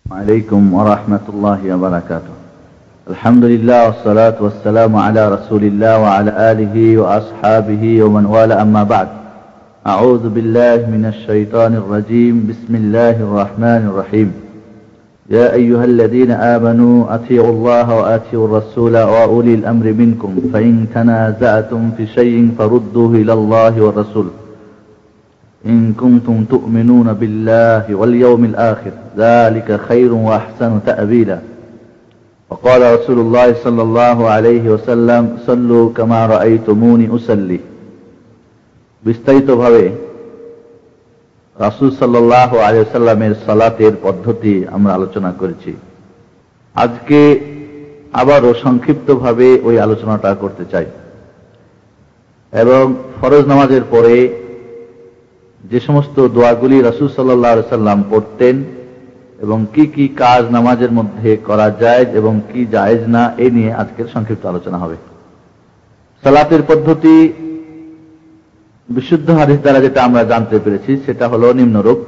عليكم ورحمة الله وبركاته. الحمد لله والصلاة والسلام على رسول الله وعلى آله وأصحابه ومن والاه أما بعد. أعوذ بالله من الشيطان الرجيم. بسم الله الرحمن الرحيم. يا أيها الذين آمنوا أطيعوا الله وأطيعوا الرسول وأولي الأمر منكم فإن تنازعتم في شيء فردوه إلى الله والرسول إن كنتم تؤمنون بالله واليوم الآخر ذلك خير وأحسن تأويلا. وقال رسول الله صلى الله عليه وسلم صلوا كما رأيتموني أصلي. বিস্তারিতভাবে রাসূল সাল্লাল্লাহু আলাইহি ওয়াসাল্লামের সালাতের পদ্ধতি আমরা আলোচনা করেছি। আজকে আবারও সংক্ষিপ্তভাবে ওই আলোচনাটা করতে চাই এবং ফরজ নামাজের পরে যে সমস্ত দোয়াগুলি রাসূল সাল্লাল্লাহু আলাইহি ওয়াসাল্লাম পড়তেন এবং কি কি কাজ নামাজের মধ্যে করা যায় এবং কি জায়েজ না, এই নিয়ে আজকের সংক্ষিপ্ত আলোচনা হবে। সালাতের পদ্ধতি বিশুদ্ধ হাদিস দ্বারা যেটা আমরা জানতে পেরেছি সেটা হলো নিম্নরূপ: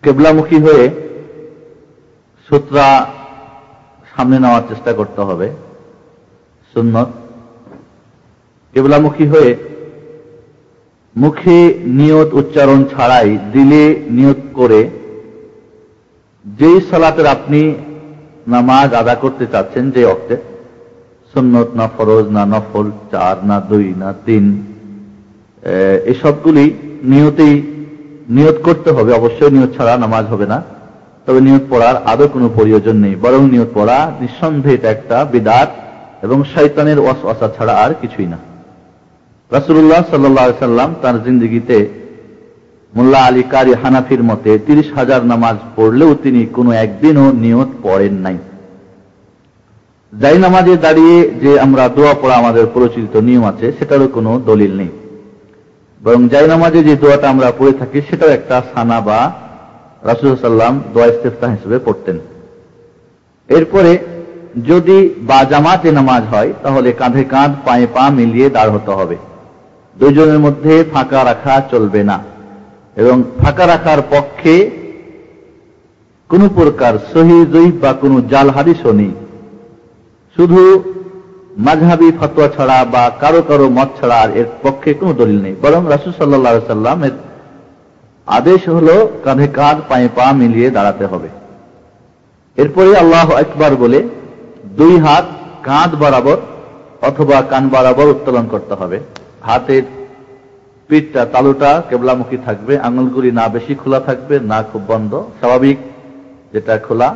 কিবলামুখী হয়ে সুতরা সামনে নেওয়ার চেষ্টা করতে হবে, সুন্নত। কিবলামুখী হয়ে মুখে নিয়ত উচ্চারণ ছাড়াই দিলে নিয়ত করে যেই সালাতের আপনি নামাজ আদা করতে চাচ্ছেন, যে ওয়াক্তে, সুন্নত না ফরজ না নফল, 4 না 2 না 3, এই সবগুলি নিয়ত করতে হবে। অবশ্যই নিয়ত ছাড়া নামাজ হবে না, তবে নিয়ত পড়ার আদৌ কোনো প্রয়োজন নেই, বরং নিয়ত পড়া নিঃসন্দেহে এটা একটা বিদআত এবং শয়তানের ওয়াসওয়াসা ছাড়া আর কিছুই না। রাসূলুল্লাহ সাল্লাল্লাহু আলাইহি সাল্লাম তার জিন্দেগিতে মোল্লা আলী কারি হানাফির মতে 30,000 নামাজ পড়লেও তিনি কোনো একদিনও নিয়ত পড়েন নাই। যাই নামাজে দাঁড়িয়ে যে আমরা দোয়া পড়া আমাদের পরিচিত নিয়ম আছে, সেটারও কোনো দলিল নেই, বরং যাই নামাজে যে দোয়াটা আমরা পড়ে থাকি সেটাও একটা সানা বা রাসূল সাল্লাল্লাহু আলাইহি ওয়াসাল্লাম দোয়া ইস্তেফতাহ হিসেবে পড়তেন। এরপরে যদি বা জামাতে নামাজ হয় তাহলে কাঁধে কাঁধ পায়ে পা মিলিয়ে দাঁড় হতে হবে, দুইজনের মধ্যে ফাঁকা রাখা চলবে না এবং ফাঁকা রাখার পক্ষে কোন প্রকার সহিহ যঈফ বা কোনো জাল হাদিসও নেই। শুধু মাযহাবী ফতোয়া ছাড়া বা কারো কারো মত ছাড়া আর এর পক্ষে কোনো দলিল নেই, বরং রাসূল সাল্লাল্লাহু আলাইহি ওয়াসাল্লামের আদেশ হলো কাঁধে কাঁধ পায়ে পা মিলিয়ে দাঁড়াতে হবে। এরপরে আল্লাহু আকবার বলে 2 হাত কাঁধ বরাবর অথবা কান বরাবর উত্তোলন করতে হবে। হাতের পিঠটা, তালুটা কিবলামুখী থাকবে, আঙুলগুলি না বেশি খোলা থাকবে না খুব বন্ধ, স্বাভাবিক যেটা খোলা,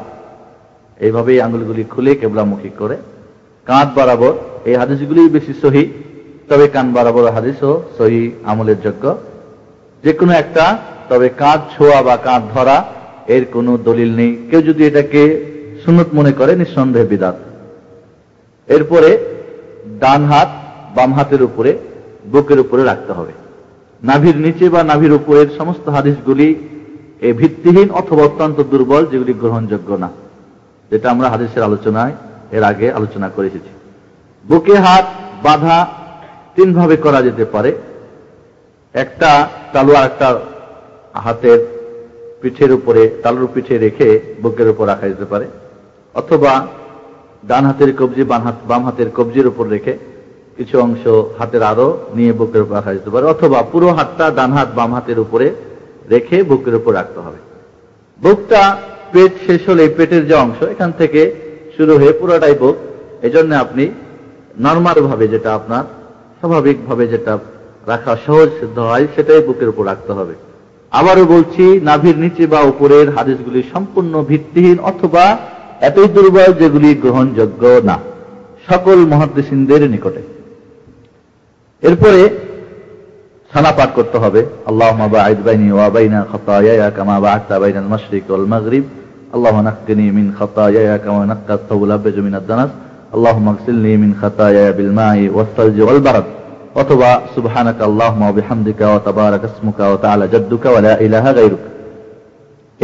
এইভাবেই আঙুলগুলি খুলে কিবলামুখী করে কাঁধ বরাবর। এই হাদিসগুলি বেশি সহিহ, তবে কান বরাবর হাদিসও সহিহ, আমলের যোগ্য যে কোনো একটা। তবে কাঁধ ছোঁয়া বা কাঁধ ধরা এর কোনো দলিল নেই। কেউ যদি এটাকে সুন্নত মনে করে নিঃসন্দেহে বিদআত। এরপরে ডান হাত বাম হাতের উপরে বুকের উপরে রাখতে হবে। নাভির নিচে বা নাভির উপরের সমস্ত হাদিসগুলি ভিত্তিহীন অথবা অত্যন্ত দুর্বল, যেগুলি গ্রহণযোগ্য না, যেটা আমরা হাদিসের আলোচনায় এর আগে আলোচনা করে এসেছি। বুকে হাত বাঁধা 3 ভাবে করা যেতে পারে। একটা তালু আর একটা হাতের পিঠের উপরে, তালুর পিঠে রেখে বুকের উপর রাখা যেতে পারে, অথবা ডান হাতের কবজি বাম হাতের কবজির উপর রেখে কিছু অংশ হাতের আরো নিয়ে বুকের উপর রাখা যেতে পারে, অথবা পুরো হাতটা ডান হাত বাম হাতের উপরে রেখে বুকের উপর রাখতে হবে। বুকটা পেট শেষ হলে পেটের যে অংশ, এখান থেকে শুরু হয়ে পুরোটাই বুক। এই জন্য আপনি নর্মাল ভাবে, যেটা আপনার স্বাভাবিকভাবে যেটা রাখা সহজ সিদ্ধ হয়, সেটাই বুকের উপর রাখতে হবে। আবারও বলছি, নাভির নিচে বা উপরের হাদিসগুলি সম্পূর্ণ ভিত্তিহীন অথবা এতই দুর্বল যেগুলি গ্রহণযোগ্য না সকল মুহাদ্দিসিনদের নিকটে। এরপরে সানা পাঠ করতে হবে: আল্লাহুম্মা বা'id বাইনি ওয়া বাইনা খাতায়ায়া কামা বা'adta বাইনাল মাশরিক ওয়াল মাগরিব, আল্লাহুম্মা নাক্কিনি মিন খাতায়ায়া কামা নাক্কা আত-তাওবুল আbyadu মিনাদ দানাস, আল্লাহুম্মা ইগসিলনি মিন খাতায়ায়া বিল মা'i ওয়াস সালজি ওয়াল বারাদ, অথবা সুবহানাকা আল্লাহুম্মা ওয়া বিহামদিকা ওয়া তাবারাকা ইসমুকা ওয়া তাআলা জাদ্দুকা ওয়া লা ইলাহা গায়রুক।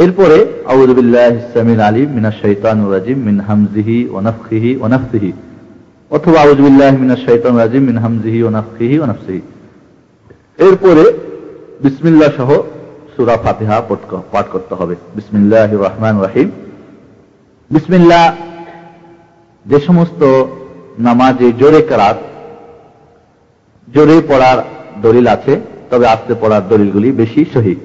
এরপরে আউযু বিল্লাহিস সামিল আলিম মিনাশ শাইতানির রাজিম মিন হামজিহি ওয়া নাফখিহি ওয়া নাফসিহি, অথবা আউযু বিল্লাহি মিনাশ শাইতানির রাজিম মিন হামজিহি ওয়া নাফখিহি ওয়া নাফসিহি। এরপরে বিসমিল্লাহ সহ সূরা ফাতিহা পাঠ করতে হবে। বিসমিল্লাহির রহমানির রহিম। বিসমিল্লাহ যে সমস্ত নামাজে জোরে কেরাত, জোরে পড়ার দলিল আছে, তবে আস্তে পড়ার দলিলগুলি বেশি সহিহ।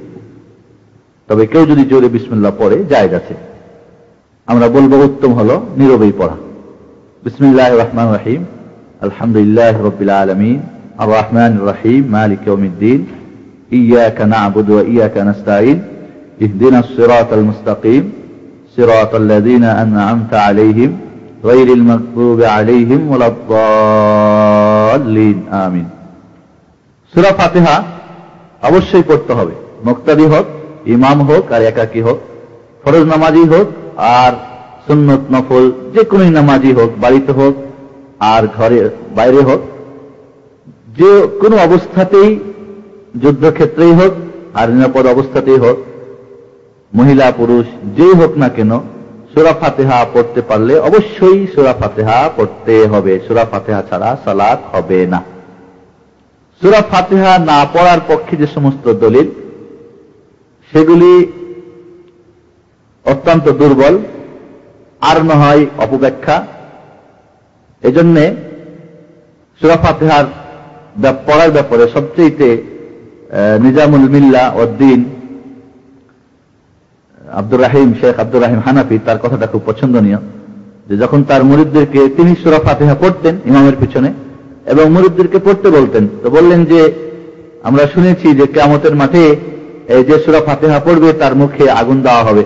তবে কেউ যদি জোরে বিসমিল্লাহ পড়ে জায়েজ আছে। আমরা বলবো উত্তম হলো নীরবেই পড়া। বিসমিল্লাহির রহমানির রহিম। আলহামদুলিল্লাহি রাব্বিল আলামিন আর রহমানির রহিম মালিক ইয়াউমিদ্দিন ইয়াকা না'বুদু ওয়া ইয়াকা নাস্তাঈন ইহদিনাস সিরাতাল মুস্তাকিম সিরাতাল লাযীনা আন'আমতা আলাইহিম গায়রিল মাগদুবি আলাইহিম ওয়ালাদ-দাল্লিন। আমিন। সূরা ফাতিহা অবশ্যই পড়তে হবে, মুক্তাদি হোক, ইমাম হোক আর একাকী হোক, ফরজ নামাজি হোক আর সুন্নত নফল যে কোনো নামাজি হোক, বাড়িতে হোক আর ঘরে বাইরে হোক, যে কোনো অবস্থাতেই, যুদ্ধক্ষেত্রেই হোক আর নিরাপদ অবস্থাতেই হোক, মহিলা পুরুষ যেই হোক না কেন সূরা ফাতিহা পড়তে পারলে অবশ্যই সূরা ফাতিহা পড়তে হবে। সূরা ফাতিহা ছাড়া সালাত হবে না। সূরা ফাতিহা না পড়ার পক্ষে যে সমস্ত দলিল, সেগুলি অত্যন্ত দুর্বল আর না হয় অপব্যাখ্যা। এজন্যে সূরা ফাতিহার পড়ার ব্যাপারে সবচেয়ে নিজামুল মিল্লা ওদ্দিন শেখ আব্দুর রহিম হানাফি, তার কথাটা খুব পছন্দনীয়, যে যখন তার মুরিদদেরকে তিনি সূরা ফাতিহা পড়তেন ইমামের পিছনে এবং মুরিদদেরকে পড়তে বলতেন, তো বললেন যে আমরা শুনেছি যে কিয়ামতের মাঠে যে সূরা ফাতিহা পড়বে তার মুখে আগুন দেওয়া হবে।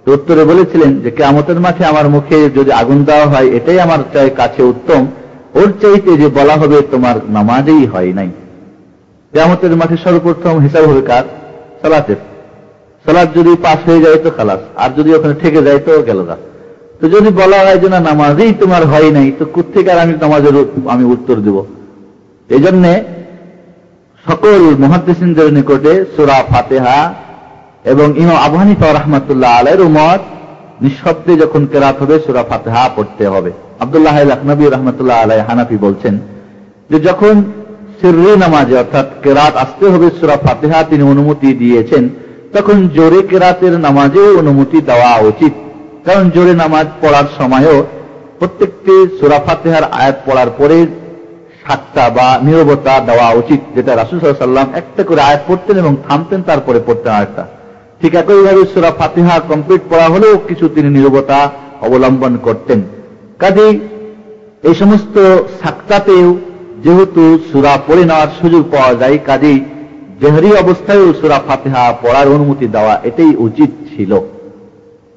তো উত্তরে বলেছিলেন যে কিয়ামতের মাঠে আমার মুখে যদি আগুন দেওয়া হয় এটাই আমার কাছে উত্তম, ওর চাইতে যে বলা হবে তোমার নামাজেই হয় নাই। কিয়ামতের মাঠে সর্বপ্রথম হিসাব হবে কার? সালাতের। সালাত যদি পাস হয়ে যায় তো খালাস, আর যদি ওখানে ঠেকে যায় তো গেল গা। তো যদি বলা হয় যে না নামাজেই তোমার হয় নাই, তো কোত্থেকে আর আমি নামাজের আমি উত্তর দেব? এই জন্যে সকল মুহাদ্দিসিনদের নিকটে সূরা ফাতিহা এবং ইমাম আবু হানিফা রাহমাতুল্লাহ আলাইহির উম্মত নিঃশব্দে যখন কেরাত হবে সূরা ফাতিহা পড়তে হবে। আব্দুল্লাহ আল-আখনাবী রাহমাতুল্লাহ আলাইহি হানাফি বলছেন যে যখন সিররি নামাজে অর্থাৎ কেরাত আসতে হবে সূরা ফাতিহা তিনি অনুমতি দিয়েছেন, তখন জোরে কেরাতের নামাজেও অনুমতি দেওয়া উচিত। কারণ জোরে নামাজ পড়ার সময়ও প্রত্যেকটি সূরা ফাতিহার আয়াত পড়ার পরে সাতটা বা নীরবতা দেওয়া উচিত, যেটা রাসূল সাল্লাল্লাহু আলাইহি ওয়াসাল্লাম একটা করে আয়াত পড়তেন এবং থামতেন, তারপরে পড়তেন আরেকটা। ঠিক একইভাবে সূরা ফাতিহা কমপ্লিট পড়া হলেও কিছু তিনি নীরবতা অবলম্বন করতেন। কাজেই এই সমস্ত সাক্তাতেও যেহেতু সূরা পড়ে নেওয়ার সুযোগ পাওয়া যায়, কাজেই জেহরি অবস্থায়ও সূরা ফাতিহা পড়ার অনুমতি দেওয়া এটাই উচিত ছিল।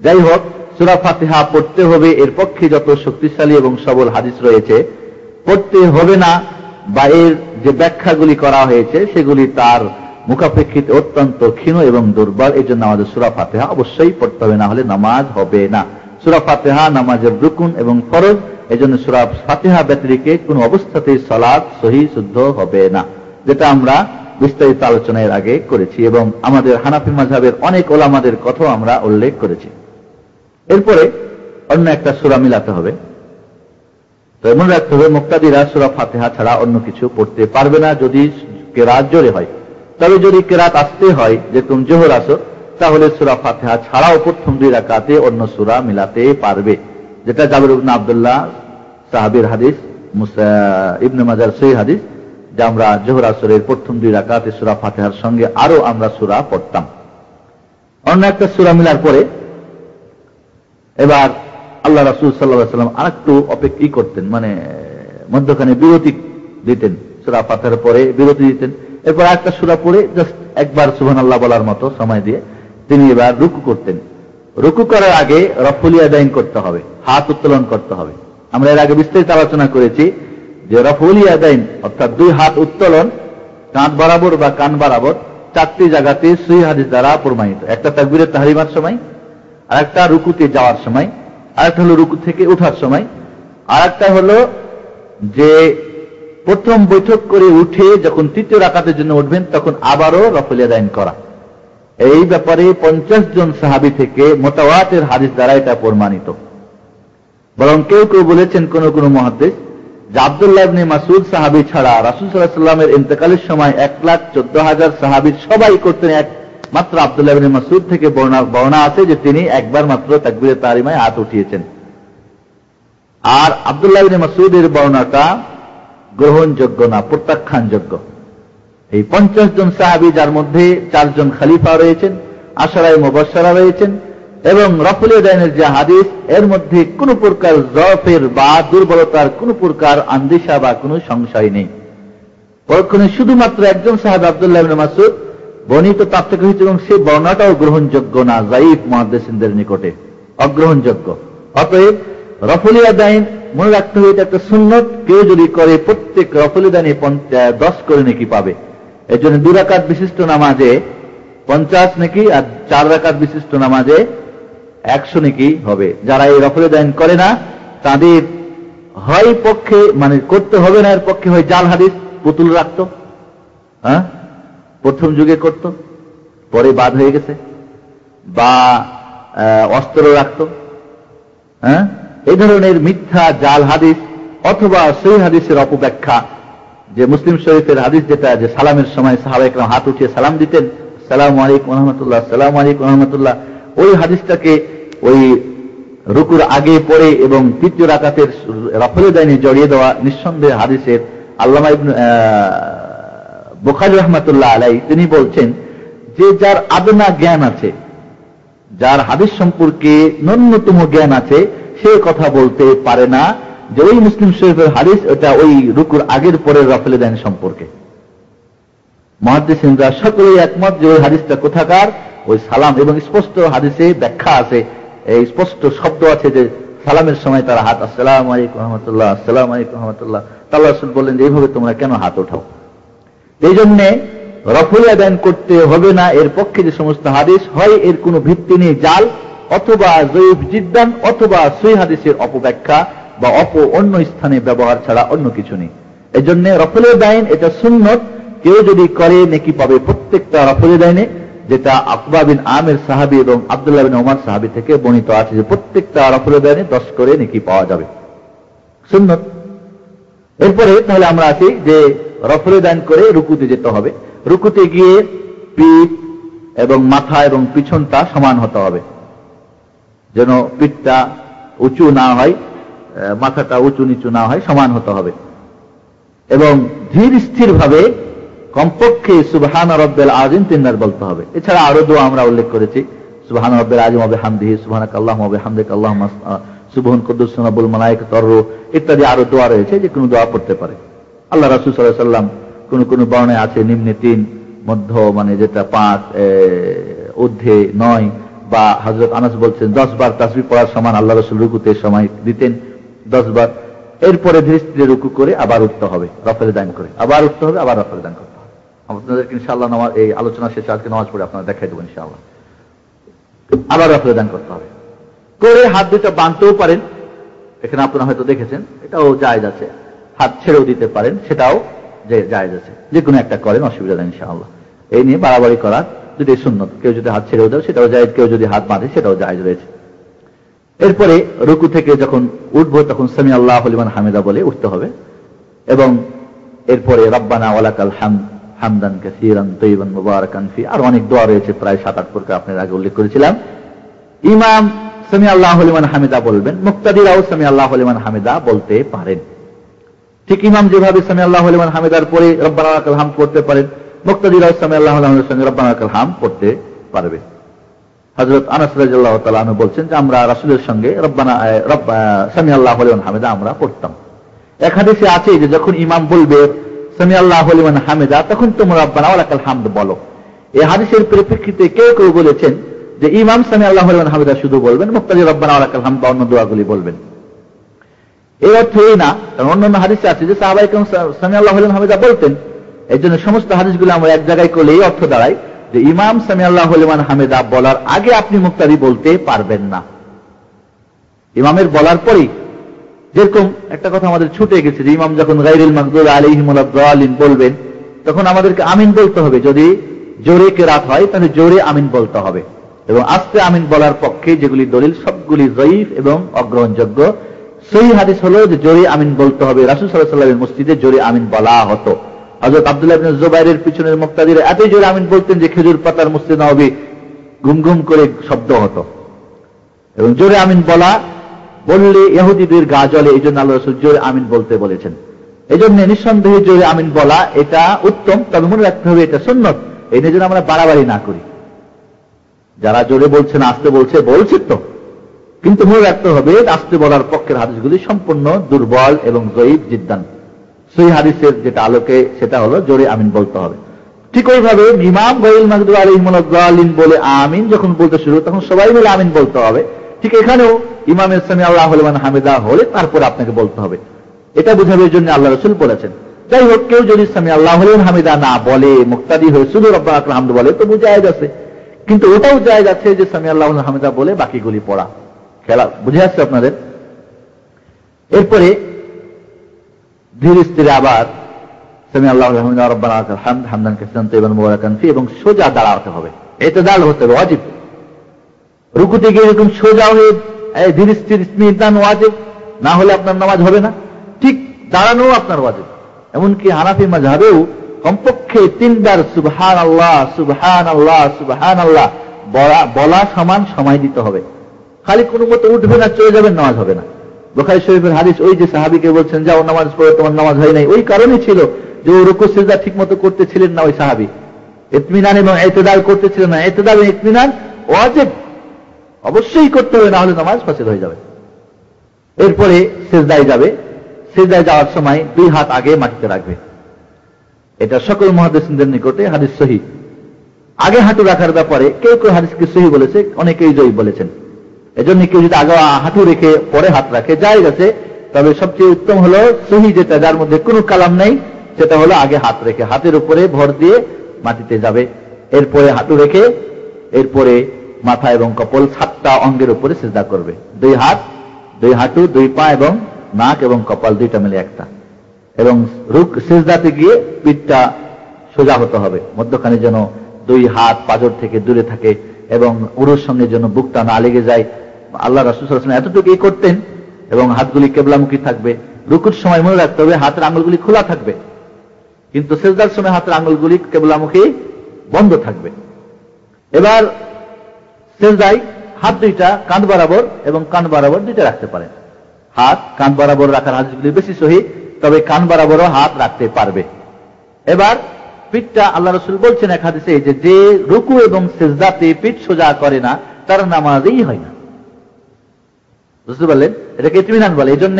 যাই হোক, সূরা ফাতিহা পড়তে হবে এর পক্ষে যত শক্তিশালী এবং সবল হাদিস রয়েছে, পড়তে হবে না বা এর যে ব্যাখ্যাগুলি করা হয়েছে সেগুলি তার মুখাপেক্ষিতে অত্যন্ত ক্ষীণ এবং দুর্বল। এই জন্য আমাদের সূরা ফাতিহা অবশ্যই পড়তে হবে, না হলে নামাজ হবে না। সূরা ফাতিহা নামাজের রুকুন এবং ফরজ, এই জন্য সূরা ফাতিহা ব্যতিরেকে কোন অবস্থাতেই সালাত সহিহ শুদ্ধ হবে না, যেটা আমরা বিস্তারিত আলোচনা এর আগে করেছি এবং আমাদের হানাফি মাযহাবের অনেক ওলামাদের কথাও আমরা উল্লেখ করেছি। এরপরে অন্য একটা সূরা মিলাতে হবে। তো মনে রাখতে হবে মুক্তাদিরা সূরা ফাতিহা ছাড়া অন্য কিছু পড়তে পারবে না যদি কেরাত জোরে হয়। তবে যদি কেরাত আসতে হয় যেরকম জোহর আসর, তাহলে সূরা ফাতিহা ছাড়াও প্রথম 2 রাকাতে অন্য সূরা মিলাতে পারবে, যেটা জাবির ইবনে আব্দুল্লাহ সাহাবীর হাদিস, মুসা ইবনে মাজার সহিহ হাদিস, যে আমরা জোহর আসরের প্রথম 2 রাকাতে সূরা ফাতিহার সঙ্গে আরো আমরা সূরা পড়তাম। অন্য একটা সূরা মিলার পরে এবার আল্লাহ রাসূল সাল্লাল্লাহু আলাইহি ওয়াসাল্লাম আরেকটু অপেক্ষা করতেন, মানে মধ্যখানে বিরতি দিতেন, সূরা ফাতিহার পরে বিরতি দিতেন। এরপর একটা সূরা পড়ে জাস্ট একবার সুবহানাল্লাহ বলার মতো সময় দিয়ে তিনি এবার রুকু করতেন। রুকু করার আগে রফউল ইয়াদাইন করতে হবে, হাত উত্তোলন করতে হবে। আমরা এর আগে বিস্তারিত আলোচনা করেছি যে রফউল ইয়াদাইন অর্থাৎ 2 হাত উত্তোলন কাঁধ বরাবর বা কান বরাবর 4টি জায়গাতে সহিহ হাদিস দ্বারা প্রমাণিত। একটা তাকবীরে তাহরিমার সময়, আরেকটা রুকুতে যাওয়ার সময়, আরেকটা হলো রুকু থেকে ওঠার সময়, আরেকটা হলো যে প্রথম বৈঠক করে উঠে যখন 3য় রাকাতের জন্য উঠবেন তখন আবারও রফউল ইয়াদাইন করা। এই ব্যাপারে 50 জন সাহাবী থেকে মুতাওয়াতির হাদিস দ্বারা এটা প্রমাণিত। বরং কেউ কেউ বলেছেন কোন কোন মুহাদ্দিস যে আব্দুল্লাহ ইবনে মাসউদ সাহাবী ছাড়া রাসূল সাল্লাল্লাহু আলাইহি ওয়াসাল্লামের ইন্তেকালের সময় 1,14,000 সাহাবীর সবাই করতেন মাত্র আব্দুল্লাহ ইবনে মাসউদ থেকে বর্ণনা আছে যে তিনি একবার মাত্র তাকবীরে তাহরিমায় হাত উঠিয়েছেন। আর আব্দুল্লাহ ইবনে মাসউদের বর্ণনাটা গ্রহণযোগ্য না, প্রত্যাখ্যানযোগ্য। এই 50 জন সাহাবী, যার মধ্যে 4 জন খলিফা রয়েছেন, আশারায়ে মুবাশশারা রয়েছেন, এবং রাফুল ইয়াদাইনের যে হাদিস, এর মধ্যে কোনো প্রকার যফের বা দুর্বলতার কোনো প্রকার আন্দিশা বা কোনো সংশয় নেই। পরক্ষণে শুধুমাত্র একজন সাহাবী আব্দুল্লাহ ইবনে মাসউদ বর্ণিত তার থেকে হয়েছে, এবং সেই বর্ণনাটাও গ্রহণযোগ্য না, যায়ীফ মুহাদ্দিসিনদের নিকটে অগ্রহণযোগ্য। অতএব রাফুল ইয়াদাইন মনে রাখতে হবে এটা একটা সুন্নত। কেউ যদি করে প্রত্যেক রাফুল ইয়াদাইনে 10 করে নেকি পাবে। এর জন্য 2 রাকাত বিশিষ্ট নামাজে 50 নেকি, আর 4 রাকাত বিশিষ্ট নামাজে 100 নেকি হবে। যারা এই রাফুল ইয়াদাইন করে না তাদের হয় পক্ষে মানে করতে হবে না, এর পক্ষে হয় জাল হাদিস, পুতুল রাখতো, হ্যাঁ প্রথম যুগে করত, পরে বাদ হয়ে গেছে, বা অস্ত্র রাখতো, হ্যাঁ এই ধরনের মিথ্যা জাল হাদিস, অথবা সেই হাদিসের অপব্যাখ্যা। যে মুসলিম শরীফের হাদিস যেটা, যে সালামের সময় সাহাবায়ে কেরাম হাত উঠিয়ে সালাম দিতেন, আসসালামু আলাইকুম ওয়া রাহমাতুল্লাহ, আসসালামু আলাইকুম ওয়া রাহমাতুল্লাহ, ওই হাদিসটাকে ওই রুকুর আগে পড়ে এবং 3য় রাকাতের রাফুল ইয়াদাইনে জড়িয়ে দেওয়া নিঃসন্দেহে হাদিসের আল্লামা ইবনে বুখারী রাহমাতুল্লাহ আলাইহি তিনি বলছেন যে যার আদনা জ্ঞান আছে, যার হাদিস সম্পর্কে ন্যূনতম জ্ঞান আছে, সে কথা বলতে পারে না যে ওই মুসলিম শরীফের হাদিস ওটা ওই রুকুর আগের পরের রাফুল ইয়াদাইন সম্পর্কে। মুহাদ্দিসিনরা সকলেই একমত যে ওই হাদিসটা কোথাকার, ওই সালাম, এবং স্পষ্ট হাদিসে ব্যাখ্যা আছে, এই স্পষ্ট শব্দ আছে যে সালামের সময় তারা হাত আসসালামু আলাইকুম ওয়া রাহমাতুল্লাহ, আসসালামু আলাইকুম ওয়া রাহমাতুল্লাহ। আল্লাহ রাসূল বললেন যে এইভাবে তোমরা কেন হাত ওঠাও? এই জন্যে রাফুল ইয়াদাইন করতে হবে না এর পক্ষে যে সমস্ত হাদিস, হয় এর কোনো ভিত্তি নেই, জাল, অথবা যঈফ জিদ্দান, অথবা সহিহ হাদিসের অপব্যাখ্যা বা অন্য স্থানে ব্যবহার ছাড়া অন্য কিছু নেই। এই জন্য রাফুল ইয়াদাইন এটা সুন্নত, কেউ যদি করে নেকি পাবে প্রত্যেকটা রাফুল ইয়াদাইনে, যেটা আকবা বিন আমির সাহাবী এবং আব্দুল্লাহ বিন ওমর সাহাবী থেকে বর্ণিত আছে যে প্রত্যেকটা রাফুল ইয়াদাইনে 10 করে নেকি পাওয়া যাবে, সুন্নত। এরপরে তাহলে আমরা আছি যে রাফুল ইয়াদাইন করে রুকুতে যেতে হবে। রুকুতে গিয়ে পিঠ এবং মাথা এবং পিছনটা সমান হতে হবে, যেন পিঠটা উঁচু না হয়, মাথাটা উঁচু নিচু না হয়, সমান হতে হবে। এবং ধীর স্থির ভাবে কমপক্ষে সুবহান রাব্বিল আযীম 3 বার বলতে হবে। এছাড়া আরো দোয়া আমরা উল্লেখ করেছি, সুবহান রাব্বিল আযীম ওয়া বিহামদিহি, সুবহানাকাল্লাহুম্মা ওয়া বিহামদিকা আল্লাহুম্মা সুবহান কুদ্দুস রাব্বুল মালায়েকাতু ওয়ার রূহ ইত্যাদি আরো দোয়া রয়েছে, যে কোনো দোয়া পড়তে পারে। আল্লাহ রাসূল সাল্লাল্লাহু আলাইহি ওয়াসাল্লাম কোন বর্ণনায় আছে নিম্নে 3, মধ্য মানে যেটা 5, ঊর্ধ্বে 9, বা হযরত আনাস বলছেন 10 বার তাসবিহ পড়ার সমান আল্লাহ রাসূল রুকুতে সময় দিতেন 10 বার। এরপরে ধীরে ধীরে রুকু করে আবার উঠতে হবে, রাফুল ইয়াদাইন করে আবার উঠতে হবে, আবার রাফুল ইয়াদাইন করতে হবে। আপনাদেরকে ইনশাআল্লাহ নামাজ এই আলোচনা শেষে আজকে নামাজ পড়ে আপনারা দেখাই দেবো ইনশাআল্লাহ। আবার রাফুল ইয়াদাইন করতে হবে, করে হাত দুটো বাঁধতেও পারেন, এখানে আপনারা হয়তো দেখেছেন, এটাও জায়েজ আছে। হাত ছেড়েও দিতে পারেন, সেটাও জায়েজ আছে, যে কোনো একটা করেন, অসুবিধা নেই ইনশাআল্লাহ। এই নিয়ে বাড়াবাড়ি করার যদি সুন্নত, কেউ যদি হাত ছেড়েও দেয় সেটাও জায়েজ, কেউ যদি হাত বাঁধে সেটাও জায়েজ রয়েছে। এরপরে রুকু থেকে যখন উঠবো তখন সামি আল্লাহু লিমান হামিদা বলে উঠতে হবে, এবং এরপরে রব্বানা ওয়ালাকাল হামদ হামদান কাসীরান তাইয়িবান মুবারাকান ফি, আর অনেক দোয়া রয়েছে, প্রায় 7-8 প্রকার আপনার আগে উল্লেখ করেছিলাম। ইমাম সামি আল্লাহু লিমান হামিদা বলবেন, মুক্তাদিরাও সামি আল্লাহু লিমান হামিদা বলতে পারেন। ঠিক ইমাম যেভাবে সামি আল্লাহু লিমান হামিদার পরে রব্বানা ওয়ালাকাল হামদ পড়তে পারেন, মুক্তাদিরাও সামি আল্লাহু লিমান হামিদার সঙ্গে রব্বানা ওয়ালাকাল হামদ পড়তে পারবে। হযরত আনাস রাদিয়াল্লাহু তাআলা আনহু বলছেন যে আমরা রাসূলের সঙ্গে সামি আল্লাহু লিমান হামিদা আমরা পড়তাম। এক হাদিসে আছে যে যখন ইমাম বলবে সামি আল্লাহু লিমান হামিদা, তখন তোমরা রব্বানা ওয়ালাকাল হামদ বলো। এই হাদিসের পরিপ্রেক্ষিতে কেউ কেউ বলেছেন যে ইমাম সামি আল্লাহু লিমান হামিদা শুধু বলবেন, মুক্তাদি রব্বানা ওয়ালাকাল হামদ বা অন্য দোয়াগুলি বলবেন। এর অর্থ এই না, কারণ অন্যান্য হাদিসে আছে যে সাহাবায়ে কেরাম সামি আল্লাহু লিমান হামিদা বলতেন। এই জন্য সমস্ত হাদিসগুলো আমরা এক জায়গায় করলে এই অর্থ দাঁড়ায় যে ইমাম সামি আল্লাহু লিমান হামিদা বলার আগে আপনি মুক্তাদি বলতে পারবেন না, ইমামের বলার পরেই। যেরকম একটা কথা আমাদের ছুটে গেছে যে ইমাম যখন গায়রুল মাগদুবি আলাইহিম ওয়ালাদ দাল্লিন বলবেন, তখন আমাদেরকে আমিন বলতে হবে। যদি জোরে কেরাত হয় তাহলে জোরে আমিন বলতে হবে, এবং আস্তে আমিন বলার পক্ষে যেগুলি দলিল সবগুলি যঈফ এবং অগ্রহণযোগ্য। সহিহ হাদিস হলো যে জোরে আমিন বলতে হবে, রাসূল সাল্লাল্লাহু আলাইহি ওয়াসাল্লামের মসজিদে জোরে আমিন বলা হতো। হযরত আব্দুল্লাহ ইবনে জুবাইরের পিছনের মুক্তাদিরা এতই জোরে আমিন বলতেন যে খেজুর পাতার মসজিদ নববী ঘুম ঘুম করে শব্দ হতো। এবং জোরে আমিন বললে ইহুদিদের গা জ্বলে, এই জন্য আল্লাহ রাসূল জোরে আমিন বলতে বলেছেন। এই জন্য নিঃসন্দেহে জোরে আমিন বলা এটা উত্তম, তবে মনে রাখতে হবে এটা সুন্নত। এই জন্য আমরা বাড়াবাড়ি না করি। যারা জোরে বলছে না আস্তে বলছে তো, কিন্তু মনে রাখতে হবে আস্তে বলার পক্ষের হাদিসগুলি সম্পূর্ণ দুর্বল এবং জয়ীফ জিদ্দান। সেই হাদিসের যেটা আলোকে সেটা হলো জোরে আমিন বলতে হবে। ঠিক ওইভাবে ইমাম গায়রুল মাগদুবি আলাইহিম ওয়ালাদ-দাল্লিন বলে আমিন যখন বলতে শুরু, তখন সবাই মিলে আমিন বলতে হবে। ঠিক এখানেও ইমামের সামি আল্লাহু লিমান হামিদা হলে তারপর আপনাকে বলতে হবে। এটা বোঝানোর জন্য আল্লাহ রাসূল বলেছেন। যাই হোক, কেউ যদি সামি আল্লাহু লিমান হামিদা না বলে, মুক্তাদি হয়ে শুধু রব্বানা লাকাল হামদ বলে, তো জায়েজ আছে। কিন্তু ওটাও জায়েজ আছে যে সামি আল্লাহু লিমান হামিদা বলে বাকিগুলি পড়া। খেলা বুঝে আসছে আপনাদের? এরপরে ধীরে স্থিরে আবার সামি আল্লাহু লিমান হামিদা রব্বানা লাকাল হামদ হামদান কাসীরান তাইয়িবান মুবারাকান ফি, এবং সোজা দাঁড়াতে হবে। ইতিদাল হতে হবে, ওয়াজিব। রুকুতে গিয়ে এরকম সোজা হয়ে ধীরে স্থির ইসমিদান ওয়াজিব, না হলে আপনার নামাজ হবে না। ঠিক দাঁড়ানো আপনার ওয়াজিব। এমনকি হানাফি মাযহাবেও কমপক্ষে 3 বার সুবহানাল্লাহ সুবহানাল্লাহ সুবহানাল্লাহ বলা সমান সময় দিতে হবে। খালি কোনো মতে উঠবে না, চলে যাবেন, নামাজ হবে না। বুখারী শরীফের হাদিস, ওই যে সাহাবীকে বলছেন যাও নামাজ পড়ো, তোমার নামাজ হয় নাই, ওই কারণেই ছিল যে ও রুকু সিজদা ঠিক মতো করতেছিলেন না ওই সাহাবী। ইতমিনান এবং ইতিদাল করতেছিলেন না। ইতিদাল এবং ইতমিনান ওয়াজিব, অবশ্যই করতে হবে, না হলে নামাজ ফাসিদ হয়ে যাবে। এরপরে সিজদায় যাবে। সিজদায় যাওয়ার সময় 2 হাত আগে মাটিতে রাখবে। এটা সকল মুহাদ্দিসিনদের নিকটে হাদিস সহিহ। আগে হাঁটু রাখার ব্যাপারে কেউ কেউ হাদিসকে সহিহ বলেছে, অনেকেই জয়ী বলেছেন। এজন্য কেউ যদি আগে হাঁটু রেখে পরে হাত রাখে জায়েজ আছে, তবে সবচেয়ে উত্তম হলো সহিহ যেটা, যার মধ্যে কোনো কালাম নেই, সেটা হলো আগে হাত রেখে হাতের উপরে ভর দিয়ে মাটিতে যাবে। এরপরে হাঁটু রেখে এরপরে মাথা এবং কপাল 7টা অঙ্গের উপরে সিজদা করবে। 2 হাত, 2 হাঁটু, 2 পা এবং নাক এবং কপাল 2টা মিলে একটা। এবং সিজদাতে গিয়ে পিঠটা সোজা হতে হবে, মধ্যখানে যেন 2 হাত পাঁজর থেকে দূরে থাকে এবং উরুর সঙ্গে যেন বুকটা না লেগে যায়। আল্লাহ রাসূল সাল্লাল্লাহু আলাইহি ওয়াসাল্লাম এতটুকু করতেন। এবং হাতগুলি কিবলামুখী থাকবে। রুকুর সময় মনে রাখতে হবে হাতের আঙ্গুলগুলি খোলা থাকবে, কিন্তু সিজদার সময় হাতের আঙ্গুলগুলি কিবলামুখী বন্ধ থাকবে। এবার সিজদায় হাত 2টা কাঁধ বরাবর এবং কান বরাবর 2টা রাখতে পারেন। হাত কান বরাবর রাখার হাদিসগুলি বেশি সহিহ, তবে কান বরাবরও হাত রাখতে পারবে। এবার পিঠটা আল্লাহ রাসূল বলছেন এক হাদিসে যে রুকু এবং সিজদাতে পিঠ সোজা করে না তার নামাজই হয় না। বুঝতে পারলেন? এটাকে ইতমিনান বলে। এই জন্য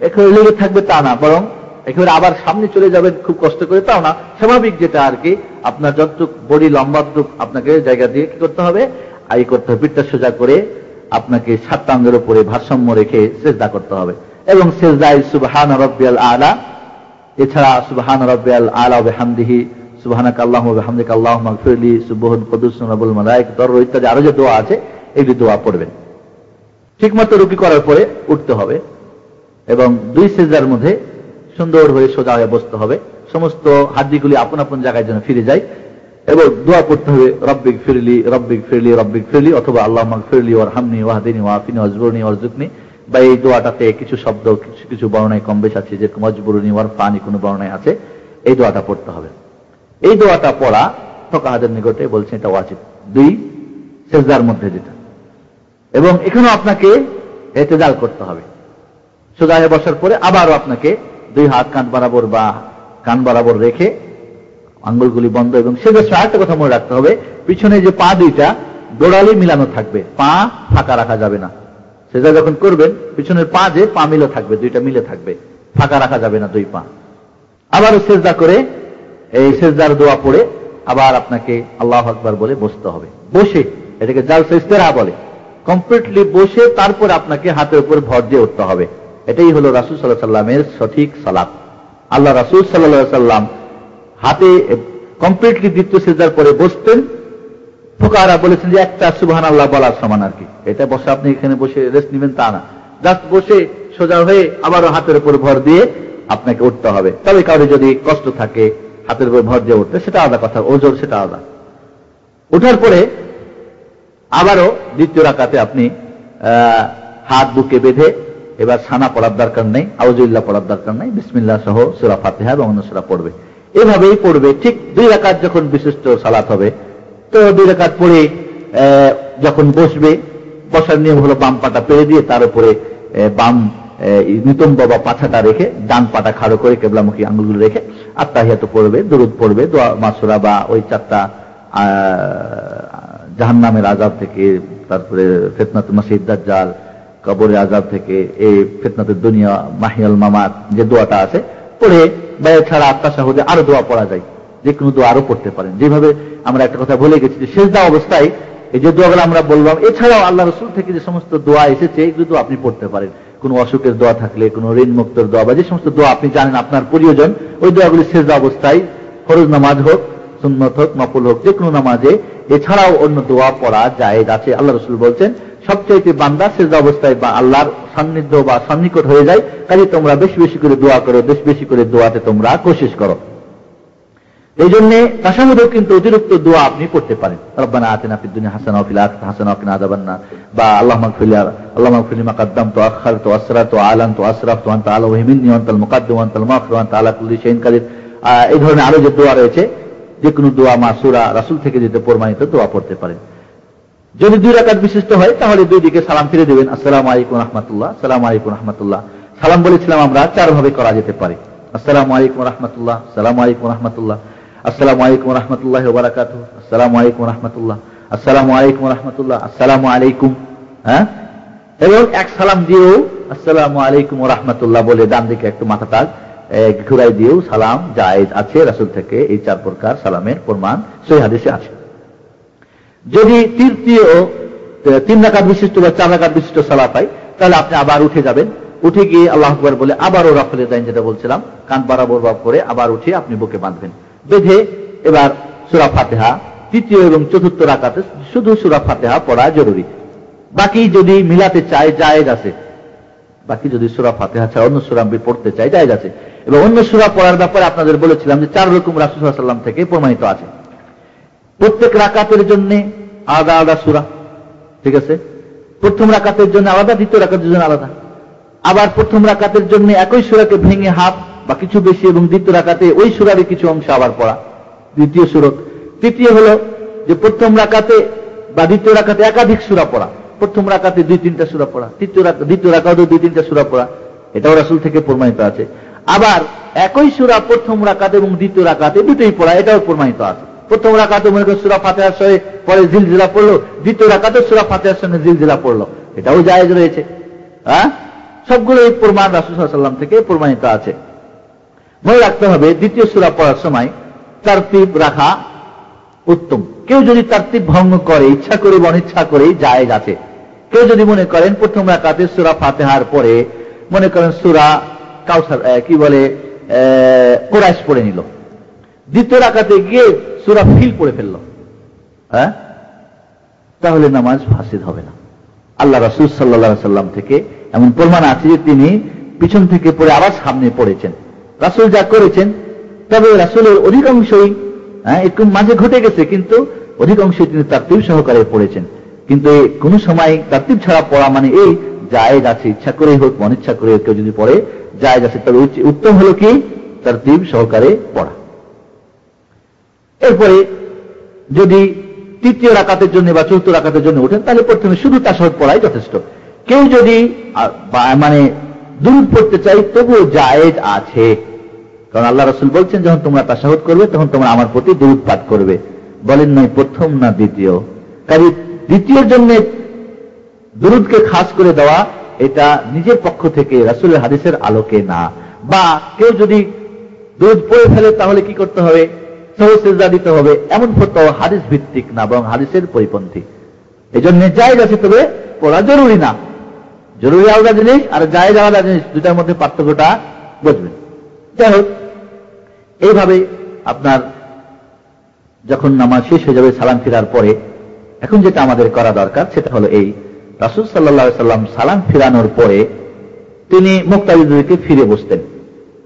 একেবারে লেগে থাকবে তা না, বরং একেবারে আবার সামনে চলে যাবেন খুব কষ্ট করে তাও না। স্বাভাবিক যেটা আর কি, আপনার যতটুক বডি লম্বাটুক আপনাকে জায়গা দিয়ে কি করতে হবে, আই করতে হবে। পিঠটা সোজা করে আপনাকে 7টা অঙ্গের উপরে ভারসাম্য রেখে সিজদা করতে হবে। এবং সিজদায় সুবহান রাব্বিয়াল আলা, এছাড়া সুবহান রাব্বিয়াল আলা ওয়া বিহামদিহি সুবহানাকা আল্লাহুম্মা ওয়া বিহামদিকা আল্লাহুম্মা ইগফিরলি সুবহান কুদ্দুসুন রাব্বুল মালায়েকা ইত্যাদি আরো যে দোয়া আছে এগুলি দোয়া পড়বেন। ঠিকমতো রুকু করার পরে উঠতে হবে এবং 2 সিজদার মধ্যে সুন্দর হয়ে সোজা হয়ে বসতে হবে। সমস্ত হাড্ডিগুলি আপন আপন জায়গায় যেন ফিরে যায় এবং দোয়া করতে হবে রব্বিক ফিরলি রব্বিক ফিরলি রব্বিক ফিরলি, অথবা আল্লাহুম্মা ইগফিরলি ওয়ারহামনি ওয়াহদিনি ওয়াআফিনি ওয়াজবুরনি ওয়ারযুকনি। বা এই দোয়াটাতে কিছু শব্দ কিছু বর্ণনায় কম বেশ আছে, যেরকম ওয়াজবুরনি ওয়ারফানি কোনো বর্ণনায় আছে, এই দোয়াটা পড়তে হবে। এই দোয়াটা পড়া ফুকাহাদের নিকটে বলছেন এটা ওয়াজিব 2 সিজদার মধ্যে যেটা। এবং এখানেও আপনাকে ইতিদাল করতে হবে। সোজা হয়ে বসার পরে আবারও আপনাকে 2 হাত কাঁধ বরাবর বা কান বরাবর রেখে আঙ্গুলগুলি বন্ধ, এবং সেক্ষেত্রে আরেকটা কথা মনে রাখতে হবে, পিছনে যে পা 2টা গোড়ালি মিলানো থাকবে, পা ফাঁকা রাখা যাবে না। সেটা যখন করবেন পিছনের পা যে পা মিলে থাকবে, 2টা মিলে থাকবে, ফাঁকা রাখা যাবে না 2 পা। আবারও সিজদা করে এই সিজদার দোয়া পড়ে আবার আপনাকে আল্লাহু আকবার বলে বসতে হবে। বসে, এটাকে জালসা ইস্তিরাহা বলে, কমপ্লিটলি বসে তারপর আপনাকে হাতের উপর ভর দিয়ে উঠতে হবে। এটাই হলো রাসূল সাল্লাল্লাহু আলাইহি সাল্লামের সঠিক সালাত। আল্লাহ রাসূল সাল্লাল্লাহু আলাইহি সাল্লাম হাতে কমপ্লিটলি দ্বিতীয় সিজদার পরে বসতেন। ফুকাহারা বলেছেন যে একটা সুবহানাল্লাহ বলার সমান আর কি। এটা বসে আপনি এখানে বসে রেস্ট নেবেন তা না, জাস্ট বসে সোজা হয়ে আবারও হাতের উপর ভর দিয়ে আপনাকে উঠতে হবে। তবে কারো যদি কষ্ট থাকে হাতের উপর ভর দিয়ে উঠতে, সেটা আলাদা কথা, ওজোর সেটা আলাদা। উঠার পরে আবারও দ্বিতীয় রাকাতে আপনি হাত বুকে বেঁধে এবার সানা পড়ার দরকার নেই, আউযুবিল্লাহ পড়ার দরকার নেই, বিসমিল্লাহ সহ সূরা ফাতিহা এবং অন্য সূরা পড়বে। এভাবেই পড়বে। ঠিক 2 রাকাত যখন বিশিষ্ট সালাত হবে, তো 2 রাকাত পড়ে যখন বসবে, বসার নিয়ম হলো বাম পাটা পেরে দিয়ে তার উপরে বাম নিতম্ব বা পাছাটা রেখে ডান পাটা খাড়ো করে কেবলামুখী আঙ্গুলগুলো রেখে আত্তাহিয়াত পড়বে, দরুদ পড়বে, দোয়া মাসুরা বা ওই 4টা জাহান্নামের আযাব থেকে, তারপরে ফিতনাতুল মাসিহ দাজ্জাল, কবরের আযাব থেকে, এই ফিতনাতুদ দুনিয়া, মাহিয়াল মামাত যে দোয়াটা আছে পড়ে, বা এছাড়া তাশাহুদে আরো দোয়া পড়া যায়, যে কোনো দোয়া আরো পড়তে পারেন। যেভাবে আমরা একটা কথা ভুলে গেছি যে সিজদা অবস্থায় এই যে দোয়াগুলো আমরা বললাম, এছাড়াও আল্লাহ রাসূল থেকে যে সমস্ত দোয়া এসেছে এগুলো আপনি পড়তে পারেন। কোন অসুখের দোয়া থাকলে, কোন ঋণ মুক্তর দোয়া, বা যে সমস্ত দোয়া আপনি জানেন আপনার প্রয়োজন, ওই দোয়াগুলি সিজদা অবস্থায়, ফরজ নামাজ হোক, সুন্নত হোক, নফল হোক, যে কোনো নামাজে এছাড়াও অন্য দোয়া পড়া জায়েজ আছে। আল্লাহ রাসূল বলছেন সবচাইতে বান্দা সিজদা অবস্থায় বা আল্লাহর সান্নিধ্য বা সন্নিকট হয়ে যায়, কাজে তোমরা বেশি বেশি করে দোয়া করো, বেশি বেশি করে দোয়াতে তোমরা কোশিশ করো। এই জন্য তাশাহুদেও কিন্তু অতিরিক্ত দোয়া আপনি পড়তে পারেন। রব্বানা আতিনা ফিদ দুনিয়া হাসানা ওয়া ফিল আখিরাতি হাসানা ওয়া কিনা আযাবান্নার, বা আল্লাহুম্মা ইগফির মা কাদ্দামতু ওয়া আখখারতু ওয়া আসরারতু ওয়া আ'লানতু ওয়া আসরাফতু ওয়া আনতা আ'লামু মিন্নি ওয়া আনতাল মুকাদ্দিম ওয়া আনতাল মুআখির ওয়া আনতা আলা কুল্লি শাইইন কাদির। এই ধরনের আরো যে দোয়া রয়েছে, যে কোনো দোয়া মাসুরা রাসূল থেকে যেতে প্রমাণিত দোয়া পড়তে পারেন। যদি 2 রাকাত বিশিষ্ট হয় তাহলে 2 দিকে সালাম ফিরে দিবেন, আসসালামু আলাইকুম ওয়া রাহমাতুল্লাহ, আসসালামু আলাইকুম ওয়া রাহমাতুল্লাহ। সালাম বলেছিলাম আমরা 4 ভাবে করা যেতে পারে। আসসালামু আলাইকুম ওয়া রাহমাতুল্লাহ, আসসালামু আলাইকুম ওয়া রাহমাতুল্লাহ, আসসালামু আলাইকুম ওয়া রাহমাতুল্লাহি ওয়া বারাকাতুহু, আসসালামু আলাইকুম ওয়া রাহমাতুল্লাহ, আসসালামু আলাইকুম ওয়া রাহমাতুল্লাহ, আসসালামু আলাইকুম। হ্যাঁ, এবং এক সালাম দিয়েও আসসালামু আলাইকুম ওয়া রাহমাতুল্লাহ বলে ডান দিকে একটু মাথাটা ঘুরাই দিয়েও সালাম জায়েজ আছে রাসূল থেকে। এই 4 প্রকার সালামের প্রমাণ সহিহ হাদিসে আছে। যদি 3 রাকাত বিশিষ্ট বা 4 রাকাত বিশিষ্ট সালাত হয়, তাহলে আপনি আবার উঠে যাবেন, উঠে গিয়ে আল্লাহু আকবার বলে আবারও রাফলে দাইন, যেটা বলছিলাম, কান বরাবর ভাব করে আবার উঠে আপনি বুকে বাঁধবেন, বেঁধে এবার সূরা ফাতিহা 3য় এবং 4র্থ রাকাতে শুধু সূরা ফাতিহা পড়া জরুরি। বাকি যদি মিলাতে চায় জায়েজ আছে, বাকি যদি সূরা ফাতিহা ছাড়া অন্য সূরা পড়তে চায় জায়েজ আছে। এবং অন্য সূরা পড়ার ব্যাপারে আপনাদের বলেছিলাম যে 4 রকম রাসূল সাল্লাল্লাহু আলাইহি ওয়াসাল্লাম থেকে প্রমাণিত আছে। প্রত্যেক রাকাতের জন্য আলাদা আলাদা সূরা, ঠিক আছে? প্রথম রাকাতের জন্য আলাদা, দ্বিতীয় রাকাতের জন্য আলাদা। আবার প্রথম রাকাতের জন্য একই সূরাকে ভেঙে হাফ বা কিছু বেশি, এবং দ্বিতীয় রাকাতে ওই সূরারই কিছু অংশ আবার পড়া, দ্বিতীয় সূরত। তৃতীয় হলো যে প্রথম রাকাতে বা দ্বিতীয় রাকাতে একাধিক সূরা পড়া, প্রথম রাকাতে 2-3টা সূরা পড়া, দ্বিতীয় রাকাতেও 2-3টা সূরা পড়া, এটাও রাসূল থেকে প্রমাণিত আছে। আবার একই সূরা প্রথম রাকাতে এবং দ্বিতীয় রাকাতে দুটোই পড়া, এটাও প্রমাণিত আছে। প্রথম রাকাতে মনে করেন সূরা ফাতিহার সঙ্গে পরে জিলজিলা পড়লো, দ্বিতীয় রাকাতে সূরা ফাতিহার সঙ্গে জিলজিলা পড়লো, এটাও জায়েজ রয়েছে। হ্যাঁ, সবগুলো এই প্রমাণ রাসূল সাল্লাল্লাহু আলাইহি ওয়াসাল্লাম থেকে প্রমাণিত আছে। মনে রাখতে হবে দ্বিতীয় সূরা পড়ার সময় তারতিব রাখা উত্তম। কেউ যদি তারতিব ভঙ্গ করে, ইচ্ছা করে বা অনিচ্ছা করে, জায়েজ আছে। কেউ যদি মনে করেন প্রথম রাকাতে সূরা ফাতিহার পরে মনে করেন সূরা কাউসার কি বলে কুরাইশ পড়ে নিল, দ্বিতীয় রাকাতে গিয়ে সূরা ফিল পড়ে ফেলল, হ্যাঁ, তাহলে নামাজ ফাসিদ হবে না। আল্লাহ রাসূল সাল্লাল্লাহু আলাইহি ওয়াসাল্লাম থেকে এমন প্রমাণ আছে যে তিনি পিছন থেকে পড়ে আবার সামনে পড়েছেন। রাসূল যা করেছেন, তবে রাসূলের অধিকাংশই একটু মাঝে ঘটে গেছে, কিন্তু অধিকাংশই তিনি তারতিব সহকারে পড়েছেন। কিন্তু কোন সময় তারতিব ছাড়া পড়া মানে এই জায়েজ আছে, ইচ্ছা করে হোক অনিচ্ছা করে কেউ যদি পড়ে জায়েজ আছে। তবে উত্তম হলো কি তারতিব সহকারে পড়া। এরপরে যদি 3য় রাকাতের জন্য বা 4র্থ রাকাতের জন্য ওঠেন, তাহলে প্রথমে শুধু তাশাহুদ পড়াই যথেষ্ট। কেউ যদি মানে দুরূদ পড়তে চাই, তবুও জায়েজ আছে, কারণ আল্লাহ রাসূল বলছেন যখন তোমরা তাশাহুদ করবে তখন তোমরা আমার প্রতি দুরূদ পাঠ করবে। বলেন নাই প্রথম না দ্বিতীয়, কাজে দ্বিতীয়র জন্য দুরূদকে খাস করে দেওয়া এটা নিজের পক্ষ থেকে রাসূলের হাদিসের আলোকে না। বা কেউ যদি দুরূদ পড়ে ফেলে তাহলে কি করতে হবে, সহজ সিজদা দিতে হবে, এমন ফতোয়া হাদিস ভিত্তিক না, বরং হাদিসের পরিপন্থী। এই জন্য জায়েজ আছে, তবে পড়া জরুরি না। জরুরি আলাদা জিনিস আর জায়েজ আলাদা জিনিস, দুটার মধ্যে পার্থক্যটা বুঝবেন। যাই হোক, এইভাবে আপনার যখন নামাজ শেষ হয়ে যাবে সালাম ফিরার পরে, এখন যেটা আমাদের করা দরকার সেটা হলো এই, রাসূল সাল্লাল্লাহু আলাইহি ওয়াসাল্লাম সালাম ফিরানোর পরে তিনি মুক্তাদিদের দিকে ফিরে বসতেন,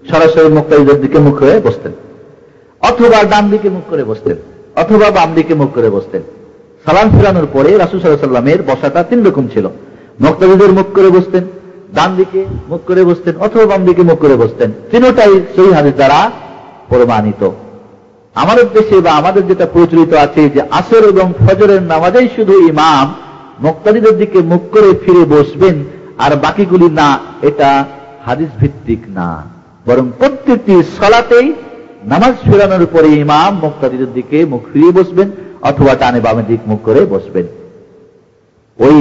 সরাসরি মুক্তাদিদের দিকে মুখ হয়ে বসতেন, অথবা ডান দিকে মুখ করে বসতেন, অথবা বাম দিকে মুখ করে বসতেন। সালাম ফিরানোর পরে রাসূল সাল্লাল্লাহু আলাইহি ওয়াসাল্লামের বসাটা 3 রকম ছিল। মুক্তাদিদের মুখ করে বসতেন, ডান দিকে মুখ করে বসতেন, অথবা বাম দিকে মুখ করে বসতেন। তিনটাই সহিহ হাদিস দ্বারা প্রমাণিত। আমাদের দেশে বা আমাদের যেটা প্রচলিত আছে যে আসর এবং ফজরের নামাজেই শুধু ইমাম মুক্তাদিদের দিকে মুখ করে ফিরে বসবেন আর বাকিগুলি না, এটা হাদিস ভিত্তিক না, বরং প্রত্যেকটি সালাতেই নামাজ ফেরানোর পরে ইমাম মুক্তাদিদের দিকে মুখ ফিরিয়ে বসবেন অথবা টানে বামের দিক মুখ করে বসবেন। ওই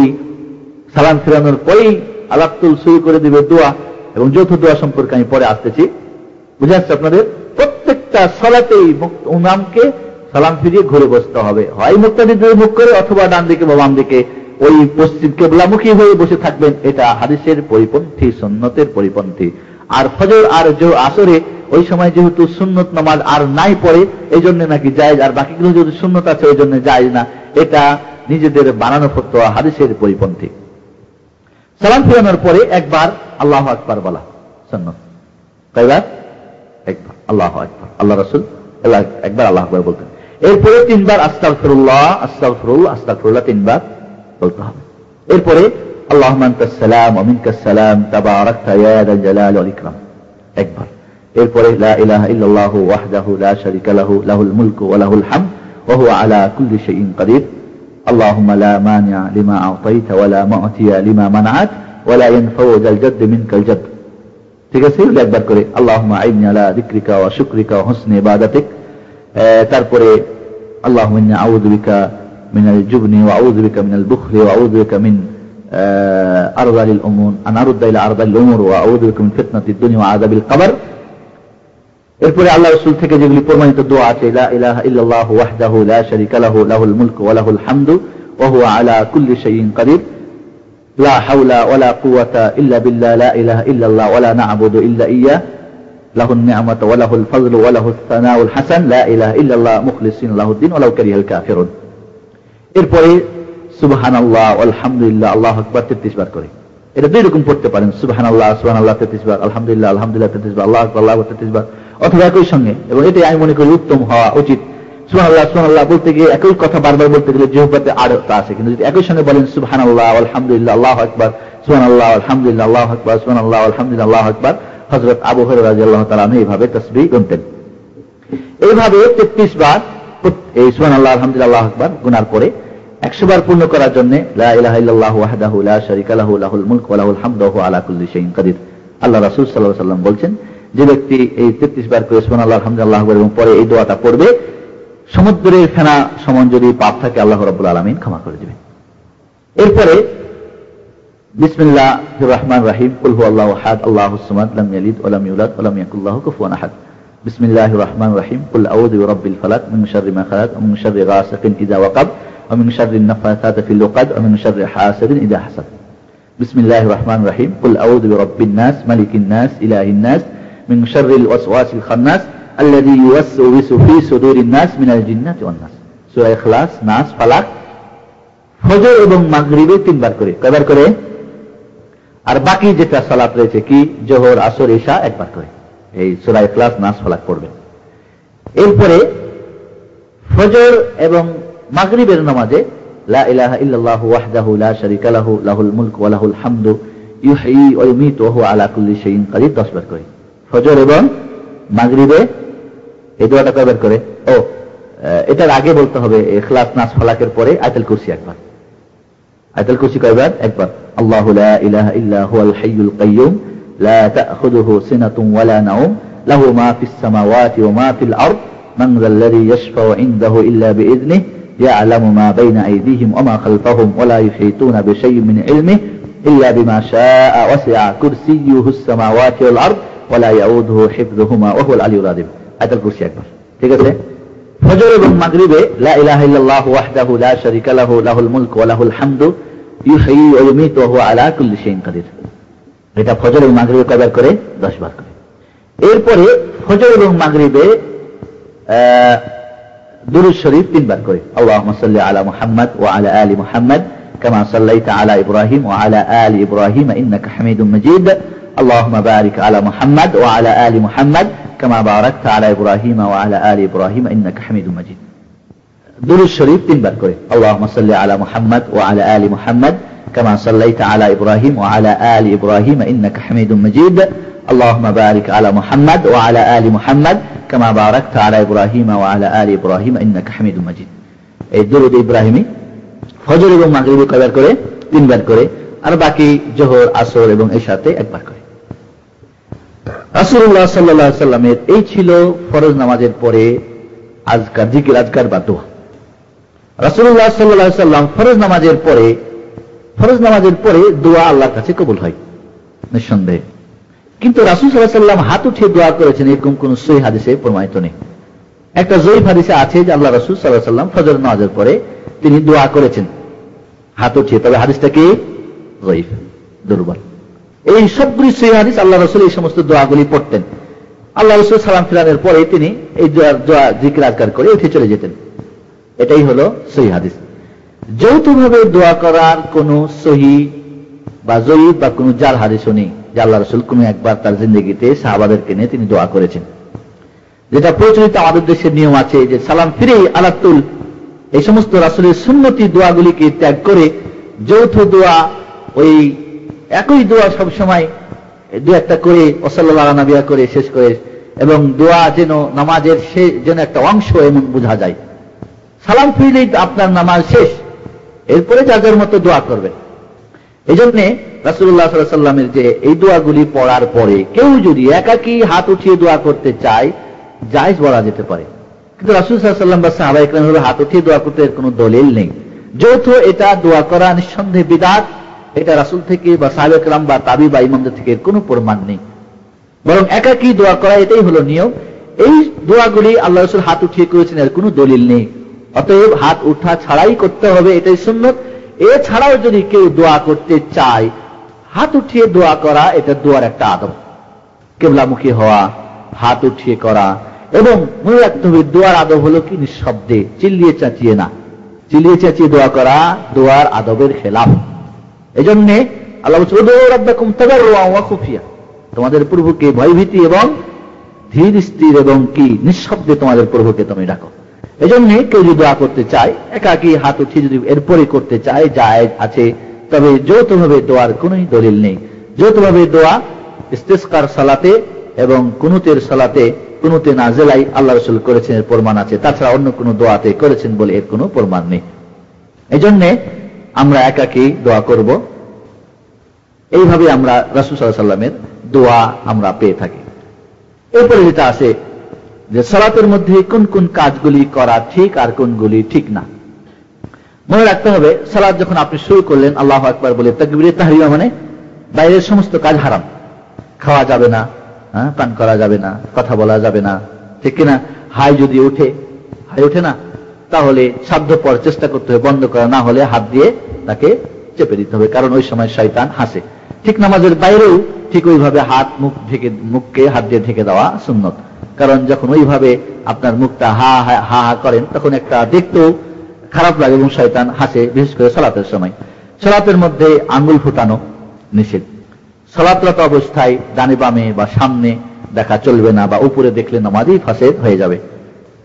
সালাম ফেরানোর পরেই আলাতুল শুরু করে দিবে দোয়া, এবং যৌথ দোয়া সম্পর্কে আমি পরে আসতেছি। বুঝে আসছে আপনাদের? প্রত্যেকটা সালাতেই ইমামকে সালাম ফিরিয়ে ঘুরে বসতে হবে, হয় মুক্তাদিদের মুখ করে অথবা ডান দিকে বা বাম দিকে ওই পশ্চিম কিবলামুখী হয়ে বসে থাকবেন। এটা হাদিসের পরিপন্থী, সুন্নতের পরিপন্থী। আর ফজর আর আসরে ওই সময় যেহেতু সুন্নত নামাজ আর নাই পড়ে, এই জন্য নাকি জায়েজ, আর বাকিগুলো যেহেতু সুন্নত আছে ওই জন্য জায়েজ না। এটা নিজেদের বানানো ফতোয়া, হাদিসের পরিপন্থী। সালাম ফিরানোর পরে একবার আল্লাহু আকবার বলা সুন্নত। কয়বার? একবার আল্লাহু আকবার। আল্লাহ রাসূল একবার আল্লাহু আকবার বলতেন। এরপরে তিনবার আস্তাগফিরুল্লাহ আস্তাগফিরুল্লাহ আস্তাগফিরুল্লাহ তিনবার বলতে হবে। এরপরে আল্লাহুম্মা আনতাস সালাম ওয়া মিনকাস সালাম তাবারাকতা ইয়া যাল জালালি ওয়াল ইকরাম একবার। এরপরে লা ইলাহা ইল্লাল্লাহু ওয়াহদাহু লা শারীকা লাহু লাহুল মুলকু ওয়া লাহুল হামদ ওয়া হুয়া আলা কুল্লি শাইইন কাদির আল্লাহুম্মা লা মানি'a লিমা আ'তাইতা ওয়া লা মু'তিয়া লিমা মানা'ত ওয়া লা ইয়ানফা'ু যাল জাদ্দ মিনকাল জাদ্দ। ঠিক আছে? একবার করে আল্লাহুম্মা আইনি আলা যিকরিকা ওয়া শুকরিকা ওয়া হুসনি ইবাদাতিক। তারপরে আল্লাহুম্মা ইন্নী আউযু বিকা মিনাল জুবনি ওয়া আউযু বিকা মিনাল বুখলি ওয়া আউযু বিকা মিন আরযালিল উমুর আন আরুদ্দা ইলা আরযালিল উমুর ওয়া আউযু বিকা মিন ফিতনাতিদ দুনিয়া ওয়া আযাবিল কবর। এরপরে আল্লাহ রাসূল থেকে যেগুলি প্রমাণিত দোয়া আছে, লা ইলাহা ইল্লাল্লাহু ওয়াহদাহু লা শারীকা লাহু লাহুল মুলকু ওয়া লাহুল হামদু ওয়া হুয়া আলা কুল্লি শাইইন কাদির লা হাওলা ওয়া লা কুওয়াতা ইল্লা বিল্লাহ লা ইলাহা ইল্লাল্লাহ ওয়া লা না'বুদু ইল্লা ইয়্যাহ লাহুন নি'মাতু ওয়া লাহুল ফাযলু ওয়া লাহুস সানাউল হাসান লা ইলাহা ইল্লাল্লাহ মুখলিসিনা লাহুদ্দিন ওয়া লাউ কারিহাল কাফিরুন। এরপরে সুবহানাল্লাহ আলহামদুলিল্লাহ আল্লাহু আকবার 33 বার করে। এটা দুই রকম পড়তে পারেন, সুবহানাল্লাহ সুবহানাল্লাহ 33 বার, আলহামদুলিল্লাহ আলহামদুলিল্লাহ 33 বার, আল্লাহু আকবার আল্লাহু আকবার 33 বার, অথবা একই সঙ্গে। এবং এটাই আমি মনে করি উত্তম হওয়া উচিত। সুবহানাল্লাহ সুবহানাল্লাহ বলতে গিয়ে একই কথা বারবার বলতে গেলে জিহ্বাতে আড়তা আছে, কিন্তু যদি একই সঙ্গে বলেন সুবহানাল্লাহ আলহামদুলিল্লাহ আল্লাহু আকবার, সুবহানাল্লাহ আলহামদুলিল্লাহ আল্লাহু আকবার, সুবহানাল্লাহ আলহামদুলিল্লাহ আল্লাহু আকবার। হযরত আবু হুরায়রা রাদিয়াল্লাহু তাআলা আনহু এইভাবে তাসবিহ গুনতেন। এইভাবে 33 বার এই সুবহানাল্লাহ আলহামদুলিল্লাহ আল্লাহু আকবার গুনার পরে 100 বার পূর্ণ করার জন্য লা ইলাহা ইল্লাল্লাহু ওয়াহদাহু লা শারীকা লাহু লাহুল মুলকু ওয়া লাহুল হামদু ওয়া হুয়া আলা কুল্লি শাইইন কাদির। আল্লাহ রাসূল সাল্লাল্লাহু আলাইহি ওয়াসাল্লাম বলছেন, যে ব্যক্তি এই 33 বার করে সুবহানাল্লাহ আলহামদুলিল্লাহ আল্লাহু আকবার এবং পরে এই দোয়াটা পড়বে, সমুদ্রের ফেনা সমান যদি পাপ থাকে আল্লাহ রাব্বুল আলামিন ক্ষমা করে দিবেন। এরপরে বিসমিল্লাহির রহমানির রহিম কুল হুয়াল্লাহু আহাদ আল্লাহুস সামাদ লাম ইয়ালিদ ওয়া লাম ইউলাদ ওয়া লাম ইয়াকুল লাহু কুফুয়ান আহাদ। বিসমিল্লাহির রহমানির রহিম কুল আউযু বিরাব্বিল ফালাক মিন শাররি মা খালাক ওয়া মিন শাররি গাসিকিন ইযা ওয়াকাব ওয়া মিন শাররি নাফাসাতি ফিল উকাদ ওয়া মিন শাররি হাসিদিন ইযা হাসাদ। বিসমিল্লাহির রহমানির রহিম কুল আউযু বিরাব্বিন নাস মালিকিন নাস ইলাহিন নাস মিন শাররিল ওয়াসওয়াসিল খান্নাস আল্লাযী ইউওয়াসওয়িসু ফি সুদুরিন নাস মিনাল জিন্নাতি ওয়ান নাস। সূরা ইখলাস, নাস, ফালাক ফজর এবং মাগরিবে 3 বার করে। কয়বার করে? আর বাকি যেটা সালাত রয়েছে কি জোহর আসর ইশা 1 বার করে এই সূরা ইখলাস, নাস, ফালাক পড়বেন। এরপরে ফজর এবং মাগরিবের নামাজে লা ইলাহা ইল্লাল্লাহু ওয়াহদাহু লা শারীকা লাহু লাহুল মুলকু ওয়া লাহুল হামদু ইউহয়ী ওয়া ইউমীতু ওয়া হুয়া আলা কুল্লি শাইইন কাদির 10 বার করে। ফজর এবং মাগরিবে এই দোয়াটা কয়বার করে? এটার আগে বলতে হবে ইখলাস, নাস, ফালাকের পরে আয়াতুল কুরসি 1 বার। আয়াতুল কুরসি কয়বার? 1 বার। আল্লাহু লা ইলাহা ইল্লা হুয়াল হাইয়ুল কাইয়্যুম লা তা'খুযুহু সিনাতুন ওয়া লা নাওম লাহু মা ফিস সামাওয়াতি ওয়া মা ফিল আরদ মান যাল্লাযী ইয়াশফা'ু 'ইনদাহু ইল্লা বিইذনিহি ইয়া'লামু মা বাইনা আইদিহিম ওয়া মা খালফাহুম ওয়া লা ইউহীতুনা বিশাইইন মিন 'ইলমিহি ইল্লা বিমা শাআ ওয়াসি'a কুরসিয়্যুহুস সামাওয়াতি ওয়াল আরদ ওয়া লা ইয়াউদুহু হিফযুহুমা ওয়া হুয়াল আলিয়্যুল আযীম। আয়াতুল কুরসি 1 বার। ঠিক আছে? ফজর এবং মাগরিবে লা ইলাহা ইল্লাল্লাহু ওয়াহদাহু লা শারীকা লাহু লাহুল মুলকু ওয়া লাহুল হামদু ইউহয়ী ওয়া ইউমীতু ওয়া হুয়া আলা কুল্লি শাইইন কাদির। এটা ফজর এবং মাগরিবে কয়বার করে? 10 বার করে। এরপরে ফজর এবং মাগরিবে দুরূদ শরীফ 3 বার করে। আল্লাহুম্মা সাল্লি আলা মুহাম্মাদ ওয়া আলা আলি মুহাম্মাদ কামা সাল্লাইতা আলা ইব্রাহিম ওয়া আলা আলি ইব্রাহিম ইন্নাকা হামিদুম মাজিদ। আল্লাহুম্মা বারিক আলা মুহাম্মাদ ওয়া আলা আলি মুহাম্মাদ কামা বারাকতা আলা ইব্রাহিম ওয়া আলা আলি ইব্রাহিম ইন্নাকা হামিদুম মাজিদ। দুরূদ শরীফ 3 বার করে। আল্লাহুম্মা সাল্লি আলা মুহাম্মাদ ওয়া আলা আলি মুহাম্মাদ কামা সাল্লাইতা আলা ইব্রাহিম ওয়া আলা আলি ইব্রাহিম ইন্নাকা হামিদুম মাজিদ। আল্লাহুম্মা বারিক আলা মুহাম্মাদ ওয়া আলা আলি মুহাম্মাদ কামা বারাকতা আলা ইব্রাহিম ওয়া আলা আলি ইব্রাহিম ইন্নাকা হামিদুম মাজিদ। এই দুরূদ ইব্রাহিমী ফজর এবং মাগরিবে কয়বার করে? 3 বার করে, আর বাকি জোহর, আসর এবং এশাতে একবার করে। রাসূলুল্লাহ সাল্লাল্লাহু আলাইহি সাল্লামের এই ছিল ফরজ নামাজের পরে আজকার, জিকির আজকার বা দোয়া। রাসূলুল্লাহ সাল্লাল্লাহু আলাইহি সাল্লাম ফরজ নামাজের পরে দোয়া আল্লাহর কাছে কবুল হয় নিঃসন্দেহে, কিন্তু রাসূল সাল্লাল্লাহু আলাইহি সাল্লাম হাত উঠিয়ে দোয়া করেছেন এরকম কোন সহিহ হাদিসে প্রমাণিত নেই। একটা জয়ীফ হাদিসে আছে যে আল্লাহ রাসূল সাল্লাল্লাহু আলাইহি সাল্লাম ফজর নামাজের পরে তিনি দোয়া করেছেন হাত উঠিয়ে, তবে হাদিসটা কি? জয়ীফ, দুর্বল। এই সবগুলি সহিহ হাদিস, আল্লাহ রাসূল এই সমস্ত দোয়াগুলি পড়তেন। আল্লাহ রাসূল সালাম ফিরানোর পরে তিনি এই দোয়া জিকির আজকার করে উঠে চলে যেতেন। এটাই হলো সহিহ হাদিস। যৌথভাবে দোয়া করার কোন সহিহ বা জয়ীফ বা কোন জাল হাদিসও নেই যে আল্লাহ রাসূল কোন একবার তার জিন্দেগিতে সাহাবাদেরকে নিয়ে তিনি দোয়া করেছেন। যেটা প্রচলিত আমাদের দেশের নিয়ম আছে যে সালাম ফিরে আলাতুল, এই সমস্ত রাসূলের সুন্নতি দোয়াগুলিকে ত্যাগ করে যৌথ দোয়া, ওই একই দোয়া সব সময় দু একটা করে ওয়াসাল্লাল্লাহু আলা নবিয়া করে শেষ করে, এবং দোয়া যেন নামাজের সে যেন একটা অংশ এমন বোঝা যায়। সালাম ফিরলেই আপনার নামাজ শেষ, এরপরে যাদের মতো দোয়া করবেন। এই জন্য রাসূলুল্লাহ সাল্লাল্লাহু আলাইহি সাল্লামের যে এই দোয়াগুলি পড়ার পরে কেউ যদি একাকী হাত উঠিয়ে দোয়া করতে চায়, জায়েজ বলা যেতে পারে, কিন্তু রাসূল সাল্লাল্লাহু আলাইহি সাল্লাম বা সাহাবায়ে কেরামের হাত উঠিয়ে দোয়া করতে এর কোনো দলিল নেই। যৌথ এটা দোয়া করা নিঃসন্দেহে বিদআত, এটা রাসূল থেকে বা সাহাবায়ে কেরাম বা তাবি বা ইমামদের থেকে এর কোনো প্রমাণ নেই, বরং একাকী দোয়া করা এটাই হলো নিয়ম। এই দোয়াগুলি আল্লাহ রাসূল হাত উঠিয়ে করেছেন এর কোনো দলিল নেই, অতএব হাত উঠা ছাড়াই করতে হবে, এটাই সুন্নত। এছাড়াও যদি কেউ দোয়া করতে চায়, হাত উঠিয়ে দোয়া করা এটা দোয়ার একটা আদব। কিবলামুখী হওয়া, হাত উঠিয়ে করা, এবং মনে রাখতে হবে দোয়ার আদব হলো কি? নিঃশব্দে, চিল্লিয়ে চাচিয়ে না। চিল্লিয়ে চাচিয়ে দোয়া করা দোয়ার আদবের খেলাফ। এই জন্য আল্লাহ বলছেন উদউ রাব্বাকুম তাদাররুআন ওয়া খুফিয়া, তোমাদের প্রভুকে ভয়ভীতি এবং ধীর স্থির এবং কি নিঃশব্দে তোমাদের প্রভুকে তুমি ডাকো। এই জন্য কেউ যদি দোয়া করতে চায় একাকী হাত উঠিয়ে যদি এরপরে করতে চায়, জায়েজ আছে, তবে যৌথভাবে দোয়ার কোন দলিল নেই। যৌথভাবে দোয়া ইস্তিসকার সালাতে এবং কুনুতের সালাতে, কুনুতে নাজিলাই আল্লাহ রাসূল করেছেন এর প্রমাণ আছে, তাছাড়া অন্য কোন দোয়াতে করেছেন বলে এর কোনো প্রমাণ নেই। এই জন্য আমরা একাকী দোয়া করব, এইভাবে আমরা রাসূল সাল্লাল্লাহু আলাইহি সাল্লামের দোয়া আমরা পেয়ে থাকি। এরপরে যেটা আছে যে সালাতের মধ্যে কোন কোন কাজগুলি করা ঠিক আর কোনগুলি ঠিক না। মনে রাখতে হবে সালাত যখন আপনি শুরু করলেন আল্লাহু আকবার বলে তাকবীরে তাহরিমা, মানে বাইরের সমস্ত কাজ হারাম, খাওয়া যাবে না, পান করা যাবে না, কথা বলা যাবে না, ঠিক কিনা? হাই যদি ওঠে না, তাহলে সাধ্যপর চেষ্টা করতে হবে বন্ধ করা, না হলে হাত দিয়ে তাকে চেপে দিতে হবে, কারণ ওই সময় শয়তান হাসে। ঠিক নামাজের বাইরেও ঠিক ওইভাবে মুখকে হাত দিয়ে ঢেকে দেওয়া সুন্নত, কারণ যখন ওইভাবে আপনার মুখটা হা হা করেন তখন একটা দেখতেও খারাপ লাগে এবং শয়তান হাসে, বিশেষ করে সালাতের সময়। সালাতের মধ্যে আঙ্গুল ফুটানো নিষেধ। সালাতরত অবস্থায় ডানে বামে বা সামনে দেখা চলবে না, বা উপরে দেখলে নামাজই ফাসেদ হয়ে যাবে,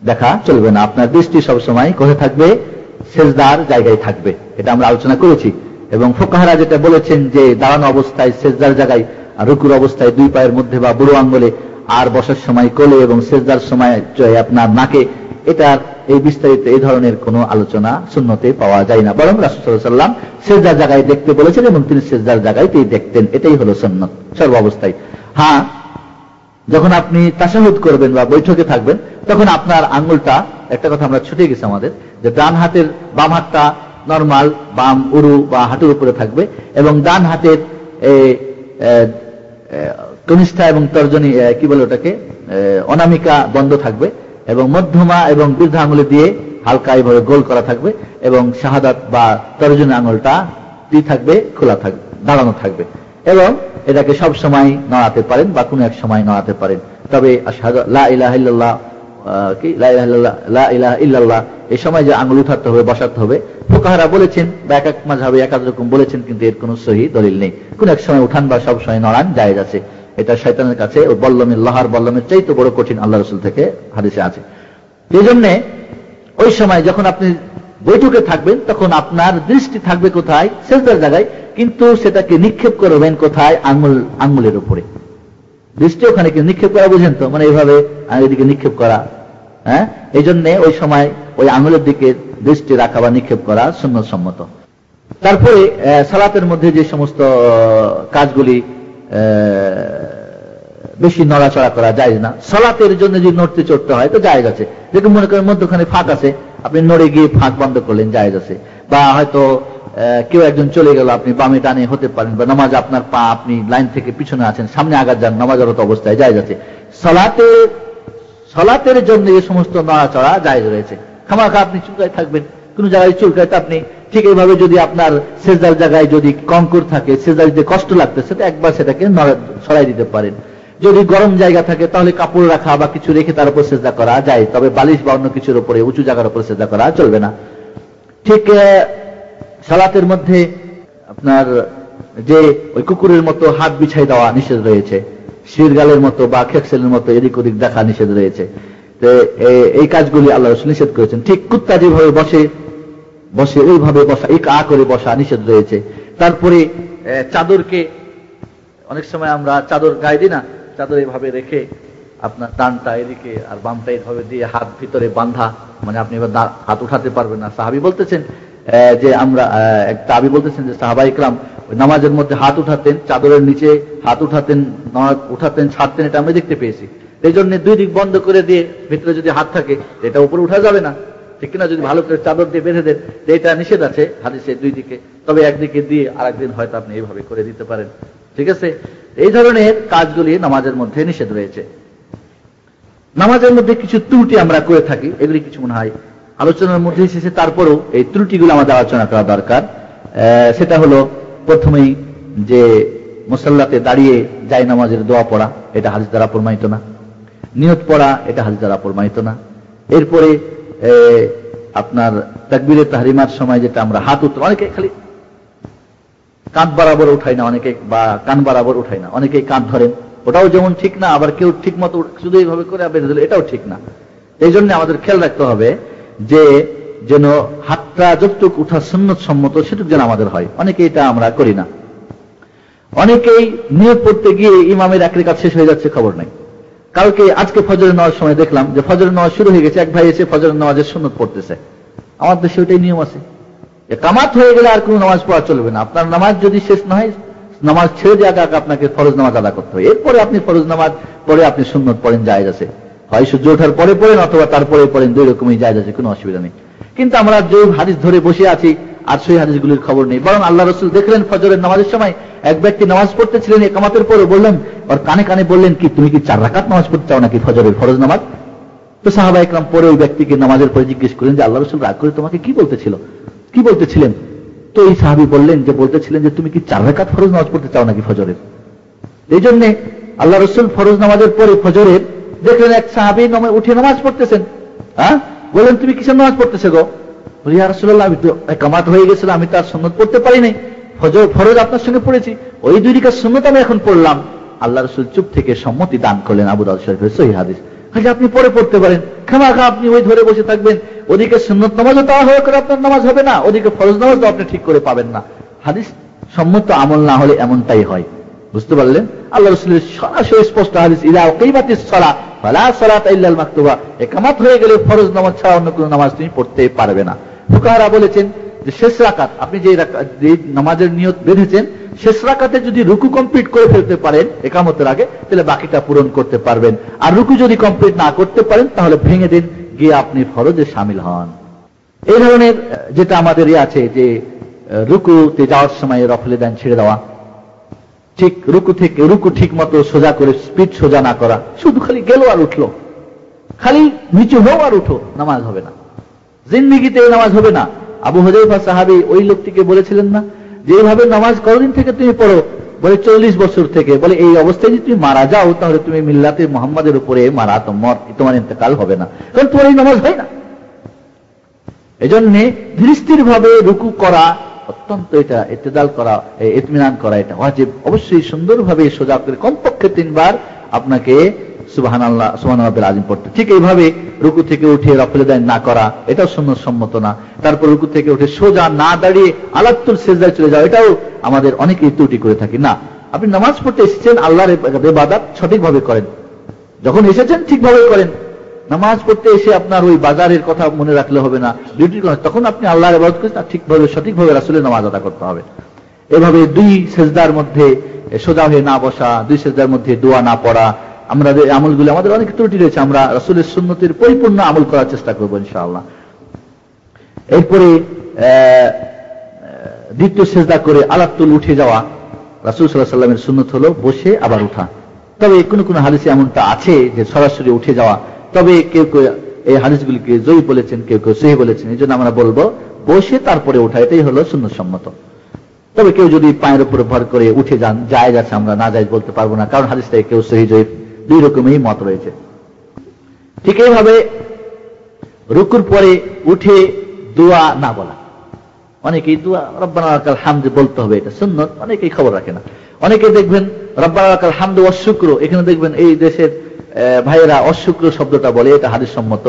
দেখা চলবে না। আপনার দৃষ্টি সবসময় কোথায় থাকবে? সেজদার জায়গায় থাকবে, এটা আমরা আলোচনা করেছি। এবং ফুকাহারা যেটা বলেছেন যে দাঁড়ানো অবস্থায় সেজদার জায়গায়, আর রুকুর অবস্থায় দুই পায়ের মধ্যে বা বুড়ো আঙ্গুলে, আর বসার সময় কোলে এবং সেজদার সময় আপনার নাকে, এটার এই বিস্তারিত এই ধরনের কোনো আলোচনা সুন্নতে পাওয়া যায় না, বরং রাসূল সাল্লাল্লাহু আলাইহি ওয়াসাল্লাম সেজদার জায়গায় দেখতে বলেছেন এবং তিনি সেজদার জায়গায় দেখতেন, এটাই হলো সুন্নত সর্ব অবস্থায়। হ্যাঁ, যখন আপনি তাশাহুদ করবেন বা বৈঠকে থাকবেন তখন আপনার আঙ্গুলটা, একটা কথা আমরা ছুটে গেছে আমাদের, যে ডান হাতের বাম হাতটা নরমাল বাম উরু বা হাঁটুর উপরে থাকবে, এবং ডান হাতের কনিষ্ঠা এবং তর্জনী কি বলে ওটাকে অনামিকা বন্ধ থাকবে, এবং মধ্যমা এবং বৃদ্ধা আঙুলে দিয়ে হালকা এইভাবে গোল করা থাকবে, এবং শাহাদাত বা তর্জনী আঙুলটা কি থাকবে? খোলা থাকবে, দাঁড়ানো থাকবে, এবং এটাকে সব সময় নড়াতে পারেন বা কোনো এক সময় নড়াতে পারেন। তবে আশহাদু লা ইলাহা ইল্লাল্লাহ, কি লা ইলাহা ইল্লাল্লাহ, লা ইলাহা ইল্লাল্লাহ, এই সময় যে আঙুল উঠাতে হবে, বসাতে হবে, ফুকাহারা বলেছেন বা এক এক মাযহাবে এক এক রকম বলেছেন, কিন্তু এর কোনো সহিহ দলিল নেই। কোন এক সময় উঠান বা সব সময় নড়ান জায়েজ আছে। এটা শয়তানের কাছে বল্লমের লোহার বল্লমের চাইতে বড় কঠিন, আল্লাহ রাসূল থেকে হাদিসে আছে। এই জন্য ওই সময় যখন আপনি বৈঠকে থাকবেন তখন আপনার দৃষ্টি থাকবে কোথায়? সেজদার জায়গায়, কিন্তু সেটাকে নিক্ষেপ করবেন কোথায়? আঙ্গুলের উপরে। দৃষ্টি ওখানে কি নিক্ষেপ করা বুঝেন তো, মানে এইভাবে আঙুলের দিকে নিক্ষেপ করা, হ্যাঁ, এই জন্য ওই সময় ওই আঙুলের দিকে দৃষ্টি রাখা বা নিক্ষেপ করা সুন্নত সম্মত। তারপরে সালাতের মধ্যে যে সমস্ত কাজগুলি বেশি নড়াচড়া করা যায় না, সালাতের জন্য যদি নড়তে চড়তে হয় তো জায়েজ আছে। যেরকম মনে করেন মধ্যখানে ফাঁক আছে, আপনি নড়ে গিয়ে ফাঁক বন্ধ করলেন, জায়েজ আছে। বা হয়তো কেউ একজন চলে গেল, আপনি বামে ডানে হতে পারেন, বা নামাজ আপনার পা, আপনি লাইন থেকে পিছনে আছেন, সামনে আগার যান নামাজরত অবস্থায়, জায়েজ আছে। সালাতের জন্য এই সমস্ত নড়াচড়া জায়েজ রয়েছে। খামাখা আপনি চুলকায় থাকবেন, কোন জায়গায় চুলকায়, আপনি ঠিক এইভাবে যদি আপনার সেজদার জায়গায় যদি কঙ্কর থাকে, সেজদা দিতে কষ্ট লাগতেছে, তো একবার সেটাকে সরাই দিতে পারেন। যদি গরম জায়গা থাকে তাহলে কাপড় রাখা বা কিছু রেখে তার উপর সেজদা করা যায়, তবে বালিশ বা অন্য কিছুর উপরে উঁচু জায়গার উপর সেজদা করা চলবে না। ঠিক সালাতের মধ্যে আপনার যে ওই কুকুরের মতো হাত বিছাই দেওয়া নিষেধ রয়েছে, শিরগালের মতো বা খেকসেলের মতো এদিক ওদিক দেখা নিষেধ রয়েছে। তো এই কাজগুলি আল্লাহ রাসূল নিষেধ করেছেন। ঠিক কুত্তা যেভাবে বসে বসে ওইভাবে বসা, এই কা করে বসা নিষেধ রয়েছে। তারপরে চাদরকে অনেক সময় আমরা চাদর গায়ে দিই না, চাদর এইভাবে রেখে আপনার ডানটা এদিকে আর বামটা এইভাবে দিয়ে হাত ভিতরে বাঁধা, মানে আপনি এবার হাত উঠাতে পারবেন না। সাহাবী বলতেছেন যে আমরা সাহাবী বলতেছেন যে সাহাবায়ে কেরাম নামাজের মধ্যে হাত উঠাতেন, চাদরের নিচে হাত উঠাতেন, উঠাতেন ছাড়তেন, এটা আমরা দেখতে পেয়েছি। এই জন্য দুই দিক বন্ধ করে দিয়ে ভিতরে যদি হাত থাকে এটা উপরে উঠা যাবে না, ঠিক কিনা? যদি ভালো করে চাদর দিয়ে বেঁধে দেন, এটা নিষেধ আছে হাদিসে দুই দিকে, তবে একদিকে দিয়ে আরেকদিন হয়তো আপনি এইভাবে করে দিতে পারেন, ঠিক আছে? এই ধরনের কাজগুলি নামাজের মধ্যে নিষেধ রয়েছে। নামাজের মধ্যে কিছু ত্রুটি আমরা করে থাকি, এগুলি কিছু মনে হয় আলোচনার মধ্যে এসেছে, তারপরেও এই ত্রুটিগুলো আমাদের আলোচনা করা দরকার। সেটা হলো প্রথমেই যে মুসাল্লাতে দাঁড়িয়ে যায় নামাজের দোয়া পড়া, এটা হাদিস দ্বারা প্রমাণিত না। নিয়ত পড়া, এটা হাদিস দ্বারা প্রমাণিত না। এরপরে আপনার তাকবীরে তাহরিমার সময় যেটা আমরা হাত উত্তোলন, অনেকে খালি কাঁধ বরাবর উঠাই না, অনেকে বা কান বরাবর উঠাই না, অনেকে কাঁধ ধরেন, ওটাও যেমন ঠিক না, আবার কেউ ঠিক মতো শুধু এইভাবে করে বেঁধে দিল, এটাও ঠিক না। এই জন্য আমাদের খেয়াল রাখতে হবে যে যেন হাতটা যতটুকু উঠা সুন্নত সম্মত সেটুকু যেন আমাদের হয়। অনেকে এটা আমরা করি না। অনেকেই নিয়ত পড়তে গিয়ে ইমামের এক রাকাত শেষ হয়ে যাচ্ছে, খবর নাই। কালকে আজকে ফজরের নামাজের সময় দেখলাম যে ফজরের নামাজ শুরু হয়ে গেছে, এক ভাই এসে ফজরের নামাজের সুন্নত পড়তেছে। আমার দেশে ওইটাই নিয়ম আছে, কামাত হয়ে গেলে আর কোনো নামাজ পড়া চলবে না। আপনার নামাজ যদি শেষ না হয়, নামাজ ছেড়ে দিয়ে আগে আপনাকে ফরজ নামাজ আদা করতে হবে, এরপরে আপনি ফরজ নামাজ পড়ে আপনি সুন্নত পড়েন, জায়েজ আছে। হয় সূর্য ওঠার পরে পড়েন অথবা তারপরে পড়েন, দুই রকমই জায়েজ আছে, কোনো অসুবিধা নেই। কিন্তু আমরা যে হাদিস ধরে বসে আছি আর সেই হাদিসগুলির খবর নেই। বরং আল্লাহ রাসূল দেখলেন ফজরের নামাজের সময় এক ব্যক্তি নামাজ পড়তেছিলেন, ইকামতের পরে বললেন, ওর কানে কানে বললেন, কি তুমি কি 4 রাকাত নামাজ পড়তে চাও নাকি ফজরের ফরজ নামাজ? তো সাহাবা একরাম পরে ওই ব্যক্তিকে নামাজের পরে জিজ্ঞেস করেন যে আল্লাহ রাসূল রাগ করে তোমাকে কি বলতেছিলেন? তো এই সাহাবী বললেন যে বলতেছিলেন যে তুমি কি 4 রাকাত ফরজ নামাজ পড়তে চাও নাকি ফজরের? এই জন্য আল্লাহ রাসূল ফরজ নামাজের পরে ফজরের দেখলেন এক সাহাবী উঠে নামাজ পড়তেছেন। বললেন তুমি কিসের নামাজ পড়তেছে গো? বলি ইয়া রাসূলুল্লাহ, আমি তো ইকামত হয়ে গেছিল, আমি তো আর সুন্নত পড়তে পারি নাই, ফরজ আপনার সঙ্গে পড়েছি, ওই 2 রাকাত সুন্নত আমি এখন পড়লাম। আল্লাহ রাসূল চুপ থেকে সম্মতি দান করলেন। আবু দাউদ শরীফের সহিহ হাদিস। আপনি পরে পড়তে পারেন, খামাখা আপনি ওই ধরে বসে থাকবেন, ওদিকে সুন্নত নামাজও তাড়াহুড়ো করে আপনার নামাজ হবে না, ওদিকে ফরজ নামাজও আপনি ঠিক করে পাবেন না। হাদিস সম্মত আমল না হলে এমনটাই হয়, বুঝতে পারলেন? আল্লাহ রাসূলের সরাসরি স্পষ্ট হাদিস, ইযা উকিমাতিস সালাহ ফালা সালাতা ইল্লাল মাকতুবা, ইকামত হয়ে গেলে ফরজ নামাজ ছাড়া অন্য কোনো নামাজ তুমি পড়তে পারবে না। ফুকাহারা বলেছেন যে শেষ রাকাত, আপনি যে নামাজের নিয়ত বেঁধেছেন, শেষ রাকাতে যদি রুকু কমপ্লিট করে ফেলতে পারেন ইকামতের আগে, তাহলে বাকিটা পূরণ করতে পারবেন। আর রুকু যদি কমপ্লিট না করতে পারেন তাহলে ভেঙে দিন, গিয়ে আপনি ফরজে শামিল হন। এই ধরনের যেটা আমাদের আছে যে রুকুতে যাওয়ার সময় রফলে দেন ছেড়ে দেওয়া, ঠিক রুকু ঠিক মতো সোজা করে স্পিড সোজা না করা, শুধু খালি গেল আর উঠলো, খালি নিচু হও আর উঠো, নামাজ হবে না, জিন্দেগিতে এই নামাজ হবে না। আবু হুযায়ফা সাহাবী ওই লোকটিকে বলেছিলেন না যে এইভাবে নামাজ কতদিন থেকে তুমি পড়ো? বলে 40 বছর থেকে। বলে এই অবস্থায় যদি তুমি মারা যাও তাহলে তুমি মিল্লাতে মুহাম্মাদের উপরে মারা, তোমার ইন্তেকাল হবে না, কারণ তোমার এই নামাজ হয় না। এজন্য ধীরস্থির ভাবে রুকু করা অত্যন্ত, এটা ইতিদাল করা, ইতমিনান করা, এটা ওয়াজিব। অবশ্যই সুন্দরভাবে সোজা করে কমপক্ষে 3 বার আপনাকে সুবহানাল্লাহ সুবহান রাব্বিল আযীম পড়তে। ঠিক এইভাবে রুকু থেকে উঠে রফুল ইয়াদাইন না করা, এটাও সুন্নাত সম্মত না। তারপর রুকু থেকে উঠে সোজা না দাঁড়িয়ে আলাত্তুল সিজদায় চলে যাওয়া, এটাও আমাদের অনেকেই ত্রুটি করে থাকি। না, আপনি নামাজ পড়তে এসেছেন, আল্লাহর ইবাদত সঠিকভাবে করেন, যখন এসেছেন ঠিকভাবে করেন। নামাজ পড়তে এসে আপনার ওই বাজারের কথা মনে রাখলে হবে না, ডিউটির কথা, তখন আপনি আল্লাহর ইবাদত করেন, ঠিকভাবে সঠিকভাবে রাসূলের নামাজ আদা করতে হবে। এভাবে দুই সেজদার মধ্যে সোজা হয়ে না বসা, দুই সেজদার মধ্যে দোয়া না পড়া, আমরা আমলগুলো আমাদের অনেক ত্রুটি রয়েছে। আমরা রাসূলের সুন্নতের পরিপূর্ণ আমল করার চেষ্টা করবো ইনশাআল্লাহ। এরপরে দ্বিতীয় সেজদা করে আলাত্তুল উঠে যাওয়া, রাসূল সাল্লাল্লাহু আলাইহি ওয়াসাল্লামের সুন্নত হলো বসে আবার উঠা। তবে কোন কোন হাদিসে এমনটা আছে যে সরাসরি উঠে যাওয়া, তবে কেউ কেউ এই হাদিসগুলিকে জয়ী বলেছেন, কেউ কেউ সহিহ বলেছেন। এই জন্য আমরা বলবো বসে তারপরে উঠা, এটাই হলো সুন্নত সম্মত। তবে কেউ যদি পায়ের উপরে ভর করে উঠে যান, জায়েজ আছে, আমরা না জায়েজ বলতে পারবো না, কারণ হাদিসটাই কেউ সহিহ জয়ীফ দুই রকমেরই মত রয়েছে। ঠিক এইভাবে রুকুর পরে উঠে দোয়া না বলা, অনেকেই দোয়া রব্বানা লাকাল হামদ বলতে হবে, এটা সুন্নত, অনেকেই খবর রাখে না। অনেকে দেখবেন রব্বানা লাকাল হামদ ওয়াস শুকর, এখানে দেখবেন এই দেশের ভাইয়েরা অশুক্র শব্দটা বলে, এটা হাদিস সম্মত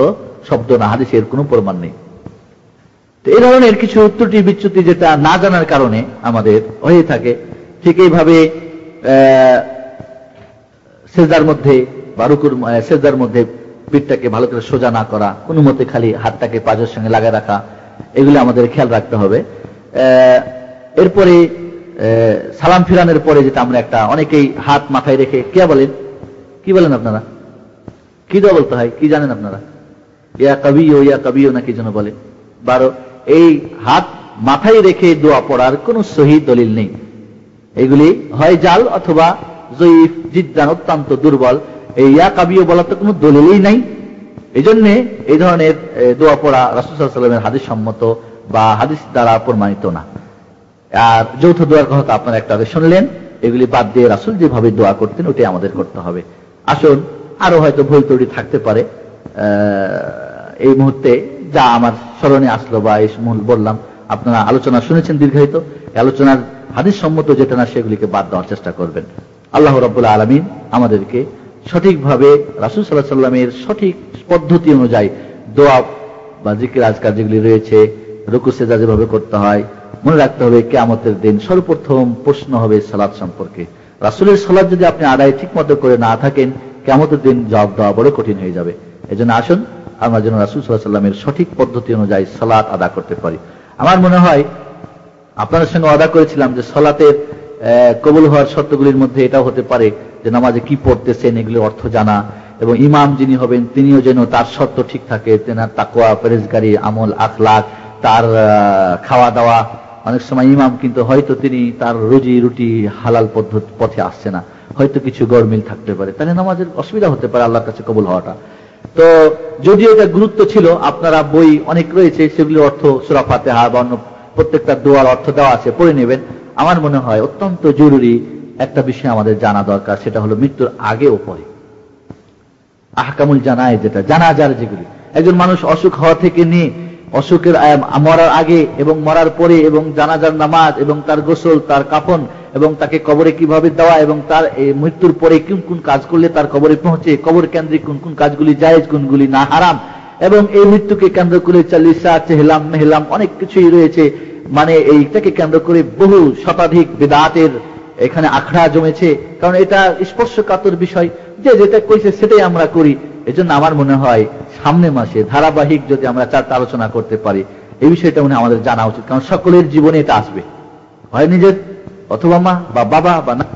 শব্দ না, হাদিসের কোনো প্রমাণ নেই। তো এই ধরনের কিছু ত্রুটি বিচ্যুতি যেটা না জানার কারণে আমাদের হয়ে থাকে। ঠিক এইভাবে সেজদার মধ্যে বা রুকুর সেজদার মধ্যে পিঠটাকে ভালো করে সোজা না করা, কোনো মতে খালি হাতটাকে পাজের সঙ্গে লাগায় রাখা, এগুলো আমাদের খেয়াল রাখতে হবে। এরপরে সালাম ফিরানোর পরে যেটা আমরা একটা অনেকেই হাত মাথায় রেখে কে বলেন, কি বলেন আপনারা, কি দোয়া বলতে হয় কি জানেন আপনারা? ইয়া কবিও ইয়া কবিও নাকি যেন বলে 12, এই হাত মাথায় রেখে দোয়া পড়ার কোন সহিহ দলিল নেই। এগুলি হয় জাল অথবা জয়ীফ জিদ্দান, অত্যন্ত দুর্বল। এই ইয়া কবিও বলার তো কোনো দলিলই নাই। এই জন্য এই ধরনের দোয়া পড়া রাসূল সাল্লাল্লাহু আলাইহি ওয়াসাল্লামের হাদিস সম্মত বা হাদিস দ্বারা প্রমাণিত না। আর যৌথ দোয়ার কথা আপনারা একটা শুনলেন, এগুলি বাদ দিয়ে রাসূল যেভাবে দোয়া করতেন ওটাই আমাদের করতে হবে। আসুন, আরো হয়তো ভুল ত্রুটি থাকতে পারে, এই মুহূর্তে যা আমার স্মরণে আসলো বা এই বললাম, আপনারা আলোচনা শুনেছেন দীর্ঘায়িত, আলোচনার হাদিস সম্মত যেটা না সেগুলিকে বাদ দেওয়ার চেষ্টা করবেন। আল্লাহ রাব্বুল আলামিন আমাদেরকে সঠিকভাবে রাসূল সাল্লাল্লাহু আলাইহি ওয়াসাল্লামের সঠিক পদ্ধতি অনুযায়ী দোয়া বা জিকির আজকার যেগুলি রয়েছে, রুকু সেজদা যেভাবে করতে হয়, মনে রাখতে হবে কিয়ামতের দিন সর্বপ্রথম প্রশ্ন হবে সালাত সম্পর্কে। রাসূলের সালাত যদি আপনি আদায় ঠিক মতো করে না থাকেন, কিয়ামতের দিন জবাব দেওয়া বড় কঠিন হয়ে যাবে। এজন্য আসুন আমরা যেন রাসূল সাল্লাল্লাহু আলাইহি ওয়াসাল্লামের সঠিক পদ্ধতি অনুযায়ী সালাত আদা করতে পারি। আমার মনে হয় আপনাদের সঙ্গে আদা করেছিলাম যে সালাতের কবুল হওয়ার শর্তগুলির মধ্যে এটাও হতে পারে যে নামাজে কি পড়তেছেন এগুলির অর্থ জানা, এবং ইমাম যিনি হবেন তিনিও যেন তার শর্ত ঠিক থাকে, তেনার তাকওয়া, পরেজগারি, আমল, আখলাক, তার খাওয়া দাওয়া। অনেক সময় ইমাম কিন্তু হয়তো তিনি তার রুজি রুটি হালাল পথে আসছে না, হয়তো কিছু গরমিল থাকতে পারে, তাহলে নামাজের অসুবিধা হতে পারে আল্লাহর কাছে কবুল হওয়াটা। তো যদিও এটা গুরুত্ব ছিল, আপনারা বই অনেক রয়েছে, সেগুলির অর্থ সূরা ফাতিহা বা অন্য প্রত্যেকটা দোয়ার অর্থ দেওয়া আছে, পড়ে নেবেন। আমার মনে হয় অত্যন্ত জরুরি একটা বিষয় আমাদের জানা দরকার, সেটা হলো মৃত্যুর আগে ও পরে আহকামুল জানায়েজ, যেটা জানাজার যেগুলি, একজন মানুষ অসুখ হওয়া থেকে নিয়ে অসুখের মরার আগে এবং মরার পরে, এবং জানাজার নামাজ এবং তার গোসল, তার কাফন, এবং তাকে কবরে কিভাবে দেওয়া, এবং তার মৃত্যুর পরে কোন কোন কাজ করলে তার কবরে পৌঁছে, কবর কেন্দ্রিক কোন কোন কাজগুলি জায়েজ, কোনগুলি না হারাম, এবং এই মৃত্যুকে কেন্দ্র করে চালিসা, চেহলাম, মেহলাম অনেক কিছুই রয়েছে। মানে এইটাকে কেন্দ্র করে বহু শতাধিক বিদআতের এখানে আখড়া জমেছে, কারণ এটা স্পর্শকাতর বিষয়, যে যেটা কইছে সেটাই আমরা করি। এজন্য আমার মনে হয় সামনে মাসে ধারাবাহিক যদি আমরা 4টা আলোচনা করতে পারি, এই বিষয়টা মনে আমাদের জানা উচিত, কারণ সকলের জীবনে এটা আসবে, হয় নিজের অথবা মা বা বাবা বা না।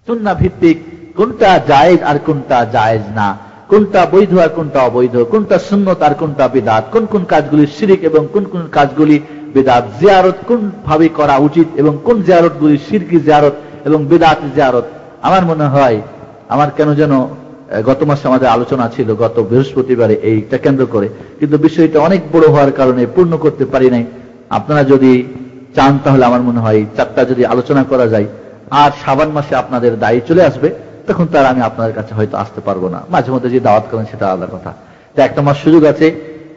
সুন্নাহ ভিত্তিক কোনটা জায়েজ আর কোনটা জায়েজ না, কোনটা বৈধ আর কোনটা অবৈধ, কোনটা সুন্নত আর কোনটা বিদআত, কোন কোন কাজগুলি শিরক এবং কোন কোন কাজগুলি বিদআত, জিয়ারত কোন ভাবে করা উচিত এবং কোন জিয়ারতগুলি শিরকি জিয়ারত এবং বিদআত জিয়ারত। আমার মনে হয়, আমার কেন যেন গত মাসে আমাদের আলোচনা ছিল গত বৃহস্পতিবারে এইটা কেন্দ্র করে, কিন্তু বিষয়টা অনেক বড় হওয়ার কারণে পূর্ণ করতে পারি নাই। আপনারা যদি চান তাহলে আমার মনে হয় 4টা যদি আলোচনা করা যায়, আর শাবান মাসে আপনাদের দায়ী চলে আসবে, তখন তার আমি আপনাদের কাছে হয়তো আসতে পারবো না, মাঝে মধ্যে যে দাওয়াত করেন সেটা আলাদা কথা। তো একটা মাস সুযোগ আছে,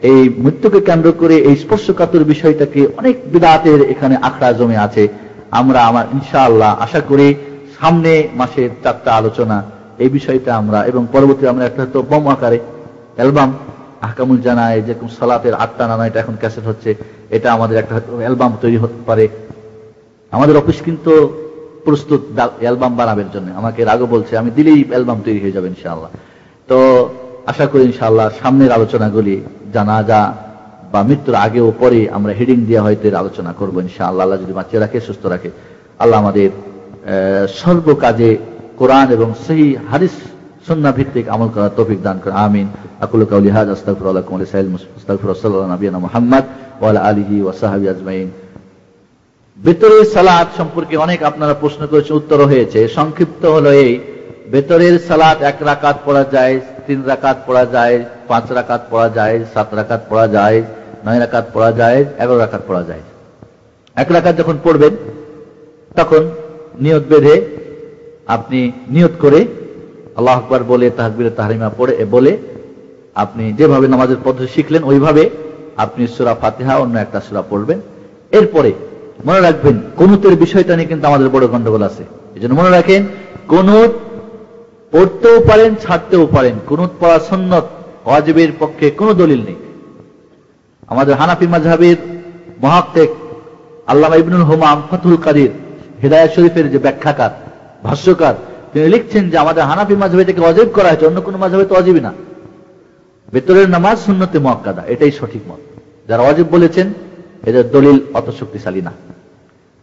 এই মৃত্যুকে কেন্দ্র করে এই স্পর্শকাতর বিষয়টাকে অনেক বিদআতের এখানে আখড়া জমে আছে। আমরা আমার ইনশাআল্লাহ আশা করি সামনে মাসের 4টা আলোচনা এই বিষয়টা আমরা, এবং পরবর্তী আমরা একটা তো বম আকারে অ্যালবাম আহকামুল জানায় যেরকম সালাতের 8টা 9টা এখন ক্যাসেট হচ্ছে, এটা আমাদের একটা অ্যালবাম তৈরি হতে পারে। আমাদের অফিস কিন্তু প্রস্তুত অ্যালবাম বানাবের জন্য, আমাকে এর আগে বলছে, আমি দিলেই অ্যালবাম তৈরি হয়ে যাবে ইনশাআল্লাহ। তো আশা করি ইনশাআল্লাহ সামনের আলোচনাগুলি জানাজা বা মৃত্যুর আগে ও পরে আমরা হেডিং দিয়ে হয়তো এর আলোচনা করবো ইনশাআল্লাহ, আল্লাহ যদি বাঁচিয়ে রাখে, সুস্থ রাখে। আল্লাহ আমাদের সর্ব কাজে কোরআন এবং সহি হাদিস সুন্নাহ ভিত্তিক আমল করার তৌফিক দান করে, আমিন। আকুলু কাউলি হাযা আস্তাগফিরুল্লাহ লাকুম ওয়া লিসাইরিল মুসলিমিন আস্তাগফিরুল্লাহ সাল্লাল্লাহু আলা নবিয়িনা মুহাম্মদ ওয়া আলা আলিহি ওয়া সাহবিহি আজমাইন। বেতরের সালাত সম্পর্কে অনেক আপনারা প্রশ্ন করেছেন, উত্তর হয়েছে। সংক্ষিপ্ত হলো এই, বেতরের সালাত 1 রাকাত পড়া যায়, 3 রাকাত পড়া যায়, 5 রাকাত পড়া যায়, 7 রাকাত পড়া যায়, 9 রাকাত পড়া যায়, 11 রাকাত পড়া যায়। 1 রাকাত যখন পড়বেন তখন নিয়ত বেঁধে আপনি নিয়ত করে আল্লাহু আকবার বলে তাকবীরে তাহরিমা পড়ে বলে আপনি যেভাবে নামাজের পদ্ধতি শিখলেন ওইভাবে আপনি সূরা ফাতিহা অন্য একটা সূরা পড়বেন। এরপরে মনে রাখবেন কুনুতের বিষয়টা নিয়ে কিন্তু আমাদের বড় গন্ডগোল আছে, এজন্য মনে রাখেন কুনুত পড়তেও পারেন ছাড়তেও পারেন। কুনুত পড়া সুন্নত, ওয়াজিবের পক্ষে কোনো দলিল নেই। আমাদের হানাফি মাযহাবের মুহাক্কিক আল্লামা ইবনুল হুমাম ফাতুল কাদির হিদায়াত শরীফের যে ব্যাখ্যাকার ভাষ্যকার, তিনি লিখছেন যে আমাদের হানাফি মাযহাবে এটাকে ওয়াজিব করা হয়েছে, অন্য কোনো মাযহাবে তো ওয়াজিবই না। বেতরের নামাজ সুন্নতে মুআক্কাদা, এটাই সঠিক মত। যারা ওয়াজিব বলেছেন এদের দলিল অত শক্তিশালী না।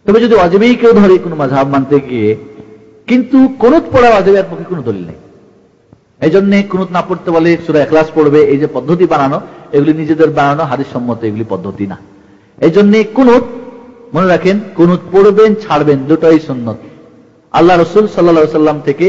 তবে যদি ওয়াজিবই কেউ ধরে কোনো মাযহাব মানতে গিয়ে, কিন্তু কুনুত পড়া ওয়াজিবের পক্ষে কোনো দলিল নেই। এই জন্য কুনুত না পড়তে বলে সূরা ইখলাস পড়বে, এই যে পদ্ধতি বানানো এগুলি নিজেদের বানানো, হাদিস সম্মত এগুলি পদ্ধতি না। এই জন্য কুনুত মনে রাখেন, কুনুত পড়বেন ছাড়বেন দুটোই সুন্নত। আল্লাহ রাসূল সাল্লাল্লাহু আলাইহি ওয়াসাল্লাম থেকে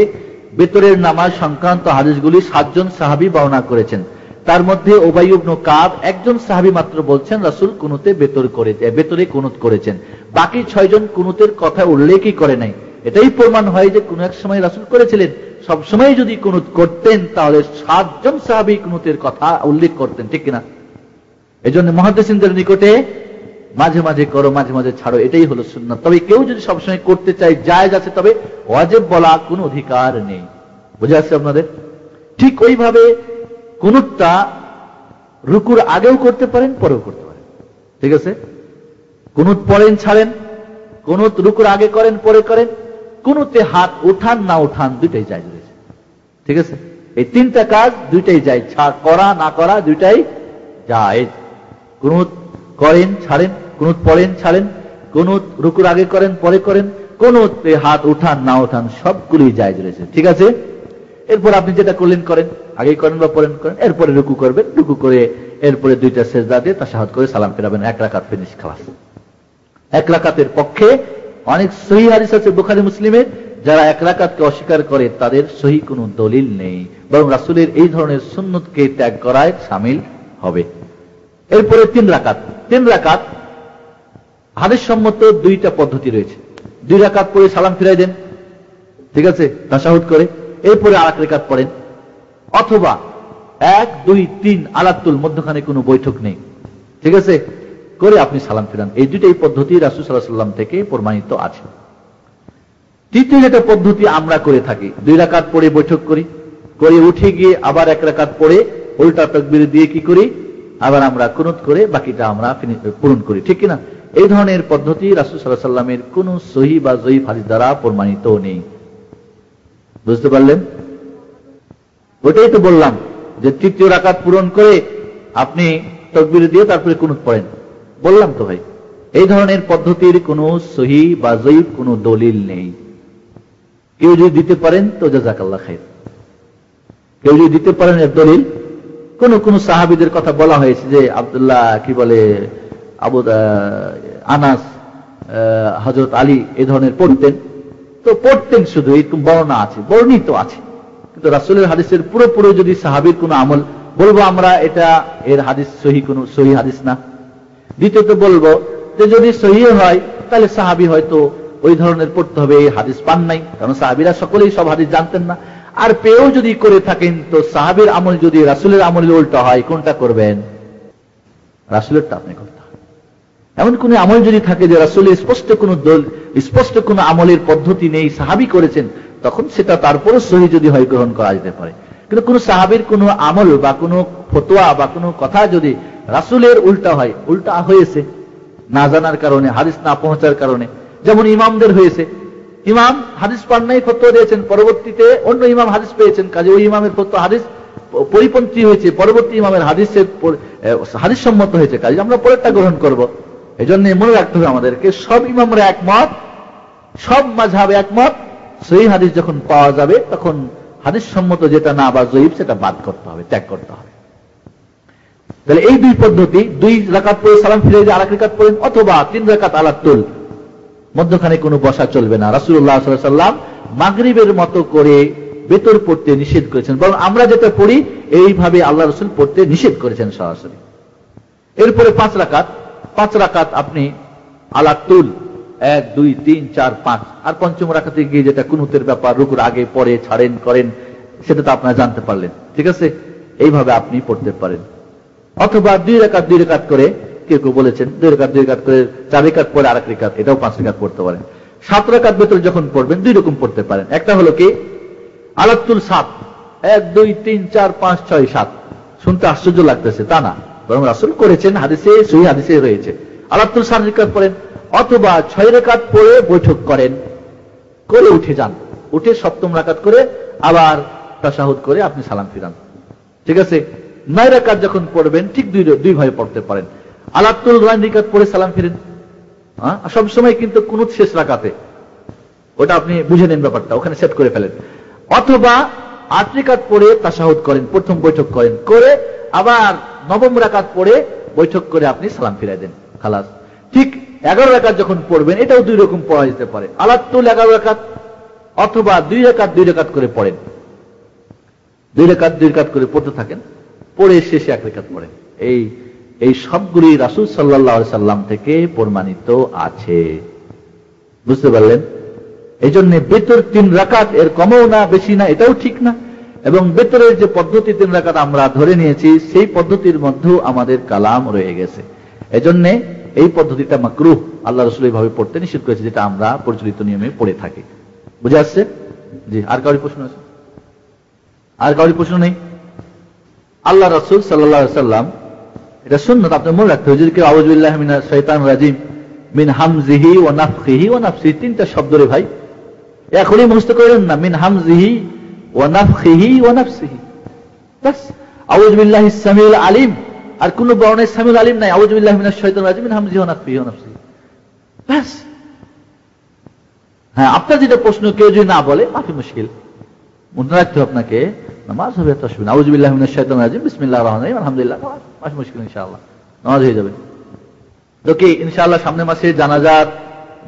বেতরের নামাজ সংক্রান্ত হাদিসগুলি 7 জন সাহাবী বর্ণনা করেছেন। তার মধ্যে উবাই ইবনে কাব একজন সাহাবী মাত্র বলছেন রাসূল কুনুতে বেতরে কুনুত করেছেন, বাকি 6 জন কুনুতের কথা উল্লেখই করে নাই। এটাই প্রমাণ হয় যে কোন এক সময় রাসূল করেছিলেন। সব সময় যদি কুনুত করতেন তাহলে 7 জন সাহাবী কুনুতের কথা উল্লেখ করতেন, ঠিক কিনা? এজন্য মুহাদ্দিসিনদের নিকটে মাঝে মাঝে করো মাঝে মাঝে ছাড়ো, এটাই হলো সুন্নাত। তবে কেউ যদি সবসময় করতে চায় জায়েজ আছে, তবে ওয়াজিব বলা কোনো অধিকার নেই। বুঝে আসছে আপনাদের? ঠিক ওইভাবে কুনুতটা রুকুর আগেও করতে পারেন, পরেও করতে পারেন, ঠিক আছে? কুনুত পড়েন ছাড়েন, কুনুত রুকুর আগে করেন পরে করেন, কুনুতে হাত উঠান না উঠান দুইটাই জায়েজ রয়েছে, ঠিক আছে? এই 3টা কাজ দুইটাই জায়েজ, করা না করা দুইটাই জায়েজ। কুনুত করেন ছাড়েন, কুনুত পড়েন ছাড়েন, কুনুত রুকুর আগে করেন পরে করেন, কুনুতে হাত উঠান না উঠান সবগুলোই জায়েজ রয়েছে, ঠিক আছে? এরপর আপনি যেটা করলেন করেন, আগে করেন বা পরেন করেন, এরপরে রুকু করবেন, রুকু করে এরপরে 2টা সিজদা দিয়ে তাশাহুদ করে সালাম ফেরাবেন, 1 রাকাত ফিনিশ, খালাস। 1 রাকাতের পক্ষে অনেক সহিহ হাদিস আছে বুখারী মুসলিমের, যারা 1 রাকাতকে অস্বীকার করে তাদের সহিহ কোনো দলিল নেই, বরং রাসূলের এই ধরনের সুন্নতকে ত্যাগ করায় শামিল হবে। এরপরে 3 রাকাত। 3 রাকাত হাদিস সম্মত 2টা পদ্ধতি রয়েছে। 2 রাকাত পরে সালাম ফিরাই দেন, ঠিক আছে, তাশাহুদ করে, এরপরে আর 1 রাকাত পড়েন, অথবা 1 2 3 আলাতুল মধ্যখানে কোনো বৈঠক নেই, ঠিক আছে, করে আপনি সালাম ফিরান। এই দুইটাই পদ্ধতি রাসূল সাল্লাল্লাহু আলাইহি ওয়াসাল্লাম থেকে প্রমাণিত আছে। তৃতীয় যেটা পদ্ধতি আমরা করে থাকি, 2 রাকাত পড়ে বৈঠক করি, করে উঠে গিয়ে আবার 1 রাকাত পড়ে উল্টা তাকবীর দিয়ে কি করি, আবার আমরা কুনুত করে বাকিটা আমরা পূরণ করি, ঠিক কিনা? এই ধরনের পদ্ধতি রাসূল সাল্লাল্লাহু আলাইহি ওয়াসাল্লামের কোন সহিহ বা যঈফ হাদিস দ্বারা প্রমাণিত নেই। বুঝতে পারলেন? ওটাই তো বললাম যে 3য় রাকাত পূরণ করে আপনি তাকবীর দিয়ে তারপরে কুনুত পড়েন, বললাম তো ভাই। এই ধরনের পদ্ধতির কোনো সহিহ বা যঈফ কোনো দলিল নেই। কেউ যদি দিতে পারেন তো জাযাকাল্লাহ খাইর, কেউ যদি দিতে পারেন এর দলিল। কোন সাহাবীদের কথা বলা হয়েছে যে আব্দুল্লাহ কি বলে আনাস, হযরত আলী এই ধরনের পড়তেন, তো পড়তেন শুধু, এরকম বর্ণনা আছে, বর্ণিত আছে, কিন্তু রাসূলের হাদিসের পুরোপুরি যদি সাহাবীর কোনো আমল বলবো আমরা, এটা এর হাদিস সহিহ হাদিস না। দ্বিতীয়ত বলবো যে যদি সহিহ হয় তাহলে সাহাবী হয়তো ওই ধরনের পড়তে হবে, এই হাদিস পান নাই, কারণ সাহাবীরা সকলেই সব হাদিস জানতেন না। আর পেয়েও যদি করে থাকেন তো সাহাবীর আমল যদি রাসূলের আমলের উল্টা হয়, কোনটা করবেন? রাসূলেরটা আপনি করতে হবে। এমন কোন আমল যদি থাকে যে রাসূলের স্পষ্ট কোন আমলের পদ্ধতি নেই, সাহাবী করেছেন, তখন সেটা তারপরে সহি যদি হয় গ্রহণ করা যেতে পারে। কিন্তু কোন সাহাবীর কোন আমল বা কোন ফতোয়া বা কোন কথা যদি রাসূলের উল্টা হয়, উল্টা হয়েছে না জানার কারণে, হাদিস না পৌঁছার কারণে, যেমন ইমামদের হয়েছে, ইমাম হাদিস পান নাই, ফতোয়া দিয়েছেন, পরবর্তীতে অন্য ইমাম হাদিস পেয়েছেন, কাজে ওই ইমামের ফতোয়া হাদিস পরিপন্থী হয়েছে, পরবর্তী ইমামের হাদিস সম্মত হয়েছে, কাজে আমরা পরেরটা গ্রহণ করব। এই জন্য মনে রাখতে হবে আমাদেরকে, সব ইমামরা একমত, সব মাযহাব একমত, সেই হাদিস যখন পাওয়া যাবে তখন হাদিস সম্মত যেটা না বা জয়ীফ সেটা বাদ করতে হবে, ত্যাগ করতে হবে। তাহলে এই দুই পদ্ধতি, 2 রাকাত পড়ে সালাম ফিরে দিয়ে আরেক রাকাত পড়েন, অথবা 3 রাকাত আলা তুল, মধ্যখানে কোনো বসা চলবে না। রাসূলুল্লাহ সাল্লাল্লাহু আলাইহি ওয়াসাল্লাম মাগরিবের মতো করে বেতর পড়তে নিষেধ করেছেন, বরং আমরা যেটা পড়ি এইভাবে আল্লাহ রাসূল পড়তে নিষেধ করেছেন সরাসরি। এরপরে 5 রাকাত আপনি আলা তুল, 1 2 3 4 5, আর পঞ্চম রাকাতে গিয়ে যেটা কুনুতের ব্যাপার, রুকুর আগে পরে ছাড়েন করেন, সেটা তো আপনারা জানতে পারলেন, ঠিক আছে? এইভাবে আপনি পড়তে পারেন। অথবা 2 রাকাত করে, কেউ কেউ বলেছেন 2 রাকাত করে 4 রাকাত পরে আরেক রাকাত, এটাও 5 রাকাত পড়তে পারেন। 7 রাকাত বেতর যখন পড়বেন 2 রকম পড়তে পারেন। একটা হলো কি আলাতুল 7, 1 2 3 4 5 6 7, শুনতে আশ্চর্য লাগতেছে, তা না, বরং রাসূল করেছেন, হাদিসে, সহিহ হাদিসে রয়েছে। আলাতুল 7 রাকাত পড়েন, অথবা 6 রাকাত পড়ে বৈঠক করেন, করে উঠে যান, উঠে 7ম রাকাত করে আবার তাশাহুদ করে আপনি সালাম ফিরান, ঠিক আছে? 9 রাকাত যখন পড়বেন ঠিক দুই ভাবে পড়তে পারেন। আলাতুল 9 রাকাত পড়ে সালাম ফিরেন, সবসময় কিন্তু কুনুত শেষ রাকাতে, ওটা আপনি বুঝে নেন ব্যাপারটা, ওখানে সেট করে ফেলেন। অথবা 8 রাকাত পড়ে তাশাহুদ করেন, প্রথম বৈঠক করেন, করে আবার 9ম রাকাত পড়ে বৈঠক করে আপনি সালাম ফিরাই দেন, খালাস। ঠিক 11 রাকাত যখন পড়বেন, এটাও 2 রকম পড়া যেতে পারে। আলাতুল 11 রাকাত, অথবা 2 রাকাত করে পড়েন, 2 রাকাত করে পড়তে থাকেন, পড়ে শেষে 1 রাকাত পড়েন। এই সবগুলি রাসূল সাল্লাল্লাহু আলাইহি সাল্লাম থেকে প্রমাণিত আছে, বুঝতে পারলেন? এই জন্য বেতর 3 রাকাত, এর কমও না বেশি না, এটাও ঠিক না। এবং বেতরের যে পদ্ধতি 3 রাকাত আমরা ধরে নিয়েছি, সেই পদ্ধতির মধ্যেও আমাদের কালাম রয়ে গেছে। এই জন্য এই পদ্ধতিটা মাকরুহ, আল্লাহ রাসূল এইভাবে পড়তে নিষেধ করেছে, যেটা আমরা প্রচলিত নিয়মে পড়ে থাকি। বুঝে আসছে? জি। আর কারোর প্রশ্ন আছে? আর কারোর প্রশ্ন নেই? আল্লাহ রাসূল সাল্লাল্লাহু আলাইহি সাল্লাম, এটা সুন্নাত, আপনি মনে রাখতে হবে, যদি কেউ আউযু বিল্লাহি মিনাশ শাইতানির রাজিম মিন হামজিহি ওয়া নাফখিহি ওয়া নাফসিহি, 3টা শব্দ রে ভাই, এখনই মুখস্থ করেন না, মিন হামজিহি ওয়া নাফখিহি ওয়া নাফসিহি, বাস। আউযু বিল্লাহিস সামিউল আলিম, আর কোন বর্ণের সামিউল আলিম নাই, আউযু বিল্লাহি মিনাশ শাইতানির রাজিম মিন হামজিহি ওয়া নাফখিহি ওয়া নাফসিহি, বাস। হ্যাঁ, আপনার যেটা প্রশ্ন, কেউ যদি না বলে মাফি মুশকিল, মনে রাখতে হবে আপনাকে, নামাজ হবে তাসবিহ, আউযু বিল্লাহি মিনাশ শাইতানির রাজিম, বিসমিল্লাহির রহমানির রহিম, আলহামদুলিল্লাহ, মাফি মুশকিল, ইনশাআল্লাহ নামাজ হয়ে যাবে। তো কি ইনশাআল্লাহ সামনের মাসে জানাজার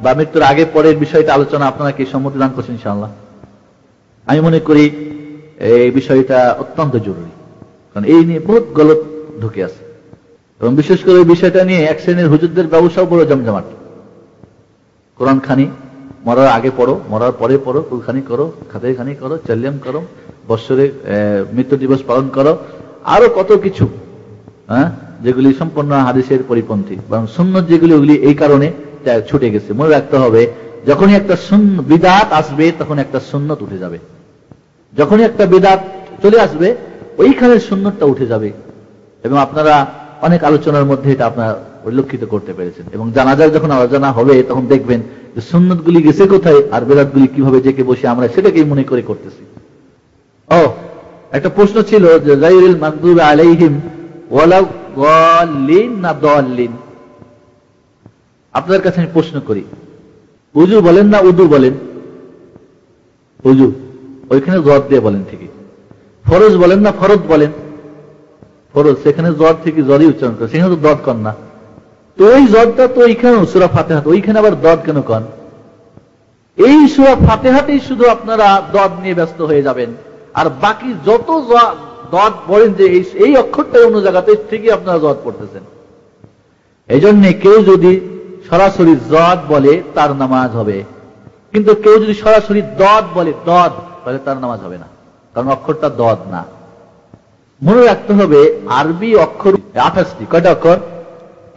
বা মৃত্যুর আগে পরের বিষয়টা আলোচনা আপনারা কি সম্মতি দান করছেন? ইনশাআল্লাহ আমি মনে করি এই বিষয়টা অত্যন্ত জরুরি, কারণ এই নিয়ে বহুত গলত ঢুকে আছে, এবং বিশেষ করে এই বিষয়টা নিয়ে এক শ্রেণীর হুজুরদের ব্যবসাও বড় জমজমাট। কোরআন খানি মরার আগে পড়ো, মরার পরে পড়ো, কুলখানি করো, খাতায় খানি করো, চাল্লিয়াম করো, বৎসরে মৃত্যু দিবস পালন করো, আরো কত কিছু, যেগুলি সম্পূর্ণ হাদিসের পরিপন্থী, বরং সুন্নত যেগুলি, ওগুলি এই কারণে ছুটে গেছে। মনে রাখতে হবে, যখনই একটা বিদআত আসবে তখন একটা সুন্নত উঠে যাবে, যখনই একটা বিদআত চলে আসবে ওইখানে সুন্নতটা উঠে যাবে। এবং আপনারা অনেক আলোচনার মধ্যে এটা আপনারা পরিলক্ষিত করতে পেরেছেন, এবং জানাজার যখন আলোচনা হবে তখন দেখবেন যে সুন্নতগুলি গেছে কোথায় আর বিদআতগুলি কিভাবে জেকে বসে আমরা সেটাকেই মনে করে করতেছি। একটা প্রশ্ন ছিল যে গায়রিল মাগদুবি আলাইহিম ওয়ালা দাল্লিন না দাল্লিন, আপনাদের কাছে আমি প্রশ্ন করি, উজু বলেন না উদু বলেন? উজু, ওইখানে জদ দিয়ে বলেন ঠিকই। ফরজ বলেন না ফরদ বলেন? ফরজ, সেখানে জদ থেকে জদই উচ্চারণ করে, সেখানে তো দদ কন না। তো ওই জদটা তো এইখানে সূরা ফাতিহাতে, ওইখানে আবার দদ কেন কন? এই সূরা ফাতিহাতেই শুধু আপনারা দদ নিয়ে ব্যস্ত হয়ে যাবেন, আর বাকি যত দদ বলেন যে এই অক্ষরটা অন্য জায়গাতে, ঠিকই আপনারা জদ পড়তেছেন। এই জন্য কেউ যদি সরাসরি জদ বলে তার নামাজ হবে, কিন্তু কেউ যদি সরাসরি দদ বলে, দদ, তাহলে তার নামাজ হবে না, কারণ অক্ষরটা দদ না। মনে রাখতে হবে আরবি অক্ষর 28টি, কয়টা অক্ষর?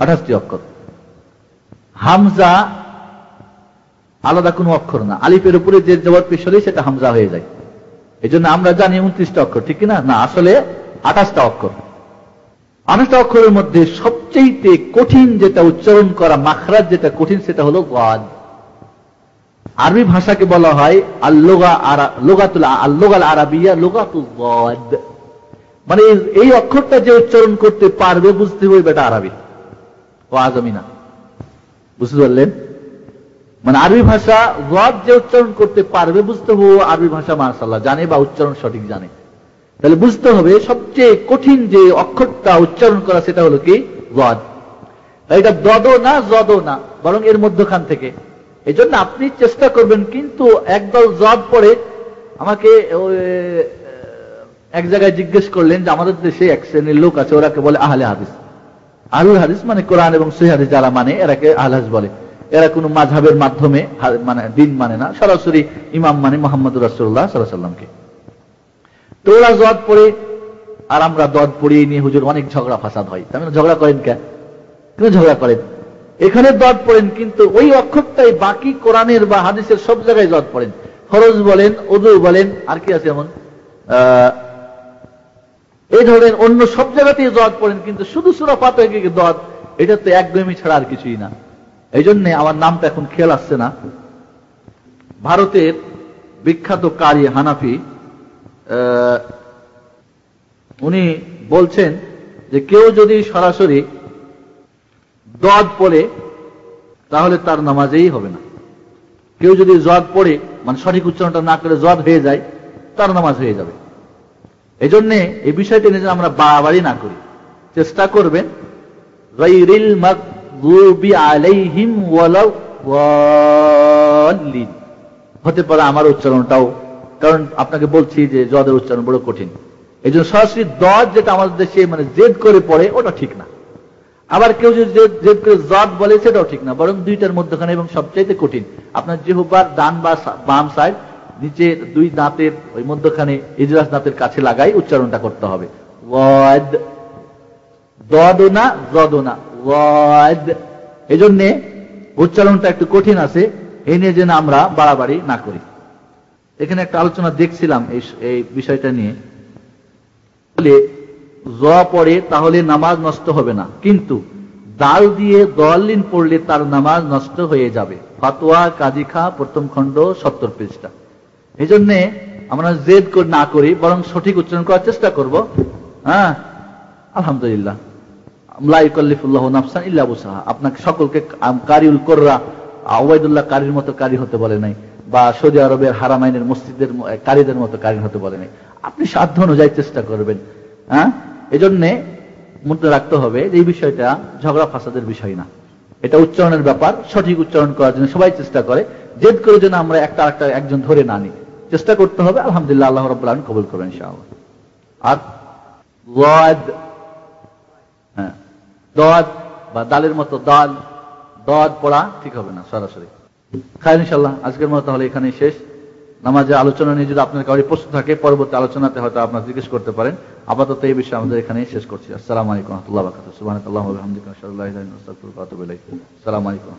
28টি অক্ষর। হামজা আলাদা কোনো অক্ষর না, আলিফের উপরে যে জবর পেশ হলে সেটা হামজা হয়ে যায়। এই জন্য আমরা জানি 29টা অক্ষর, ঠিক কিনা? না, আসলে 28টা অক্ষর। 28টা অক্ষরের মধ্যে সবচেয়ে কঠিন যেটা উচ্চারণ করা, মাখরাজ যেটা কঠিন, সেটা হলো ওয়াদ। আরবি ভাষাকে বলা হয় আল-লুগাতুল আরাবিয়া লুগাতুল ওয়াদ, মানে এই অক্ষরটা যে উচ্চারণ করতে পারবে বুঝতে হবে এটা আরবি, ও আজমি না। বুঝতে পারলেন? মানে আরবি ভাষা ওয়াদ যে উচ্চারণ করতে পারবে বুঝতে হবে আরবি ভাষা মাশাআল্লাহ জানে বা উচ্চারণ সঠিক জানে। তাহলে বুঝতে হবে সবচেয়ে কঠিন যে অক্ষরটা উচ্চারণ করা সেটা হলো কি? ওয়াদ। এটা দদও না জদও না, বরং এর মধ্যখান থেকে। এই জন্য আপনি চেষ্টা করবেন, কিন্তু একদল জদ পড়ে। আমাকে এক জায়গায় জিজ্ঞেস করলেন যে আমাদের দেশে এক শ্রেণীর লোক আছে, ওরাকে বলে আহলে হাদিস। আহলুল হাদিস মানে কোরআন এবং সহিহ হাদিস যারা মানে এরাকে আহলে হাদিস বলে। এরা কোন মাযহাবের মাধ্যমে মানে দিন মানে না, সরাসরি ইমাম মানে মুহাম্মদুর রাসূলুল্লাহ সাল্লাল্লাহু আলাইহি ওয়াসাল্লামকে। তো ওরা জদ পড়ে আর আমরা দদ পড়িয়ে নিয়ে হুজুর অনেক ঝগড়া ফাসাদ হয়। তার মানে ঝগড়া করেন কেন ঝগড়া করেন? এখানে দদ পড়েন, কিন্তু ওই অক্ষরটাই বাকি কোরআনের বা হাদিসের সব জায়গায় দদ পড়েন। ফরজ বলেন, ওযু বলেন, আর কি আছে এমন এই ধরনের অন্য সব জায়গাতেই দদ পড়েন, কিন্তু শুধু সূরা ফাতিহা দদ, এটা তো একদমই ছাড়া আর কিছুই না। এই জন্য আমার নামটা এখন খেয়াল আসছে না। ভারতের বিখ্যাত কারি হানাফি, উনি বলছেন যে কেউ যদি সরাসরি দদ পড়ে তাহলে তার নামাজেই হবে না। কেউ যদি জদ পড়ে মানে সঠিক উচ্চারণটা না করে জদ হয়ে যায়, তার নামাজ হয়ে যাবে। এই জন্য এই বিষয়টি নিয়ে আমরা বাড়াবাড়ি না করি, চেষ্টা করবেন গায়রিল মাগদুবি আলাইহিম ওয়ালাদ-দাল্লিন হতে পারে আমার উচ্চারণটাও, কারণ আপনাকে বলছি যে জদের উচ্চারণ বড় কঠিন। এই জন্য সরাসরি দদ যেটা আমাদের দেশে মানে জেদ করে পড়ে ওটা ঠিক না। আবার কেউ যদি জেদ করে জদ বলে সেটাও ঠিক না, বরং দুইটার মধ্যখানে এবং সবচাইতে কঠিন আপনার জিহ্বার ডান বা বাম সাইড নিচে দুই দাঁতের ওই মধ্যখানে ইজরাস দাঁতের কাছে লাগাই উচ্চারণটা করতে হবে। ওয়াদ, দদও না জদও না, ওয়াদ। এই জন্য উচ্চারণটা একটু কঠিন আছে, এই নিয়ে যেন আমরা বাড়াবাড়ি না করি। এখানে একটা আলোচনা দেখছিলাম এই বিষয়টা নিয়ে, জ পড়ে তাহলে নামাজ নষ্ট হবে না, কিন্তু দাল দিয়ে দলিন পড়লে তার নামাজ নষ্ট হয়ে যাবে। ফাতোয়া কাজী খা প্রথম খণ্ড 70 পৃষ্ঠা। এই জন্য আমরা জেদ না করি, বরং সঠিক উচ্চারণ করার চেষ্টা করব। হ্যাঁ, আলহামদুলিল্লাহ, লা ইউকাল্লিফুল্লাহু নাফসান ইল্লা বুসআহা। আপনাকে সকলকে কারিউল কোররা ওবাইদুল্লাহ কারির মতো কারি হতে বলে নাই, বা সৌদি আরবের হারামাইনের মসজিদের কারিদের মতো কারি হতে বলে নাই। আপনি সাধ্য অনুযায়ী চেষ্টা করবেন। হ্যাঁ, এই জন্যে মনে রাখতে হবে যে এই বিষয়টা ঝগড়া ফাসাদের বিষয় না, এটা উচ্চারণের ব্যাপার। সঠিক উচ্চারণ করার জন্য সবাই চেষ্টা করে, জেদ করে যেন আমরা একটা একজন ধরে না নিই, চেষ্টা করতে হবে। আলহামদুলিল্লাহ, আল্লাহ রাব্বুল আলামিন কবুল করবেন ইনশাআল্লাহ। আর ওয়াদ, হ্যাঁ, দদ বা দালের মতো দাল, দদ পড়া ঠিক হবে না সরাসরি। খায়ের ইনশাআল্লাহ, আজকের মতো তাহলে এখানেই শেষ। নামাজের আলোচনা নিয়ে যদি আপনার কারো প্রশ্ন থাকে পরবর্তী আলোচনাতে হয়তো আপনারা জিজ্ঞেস করতে পারেন। আপাতত এই বিষয়ে আমাদের এখানেই শেষ করছি। আসসালামু আলাইকুম ওয়া রাহমাতুল্লাহি ওয়া বারাকাতুহু। সুবহানাকাল্লাহুম্মা ওয়া বিহামদিকা আশহাদু আল্লা ইলাহা ইল্লা আনতা আস্তাগফিরুকা ওয়া আতুবু ইলাইক। আসসালামু আলাইকুম।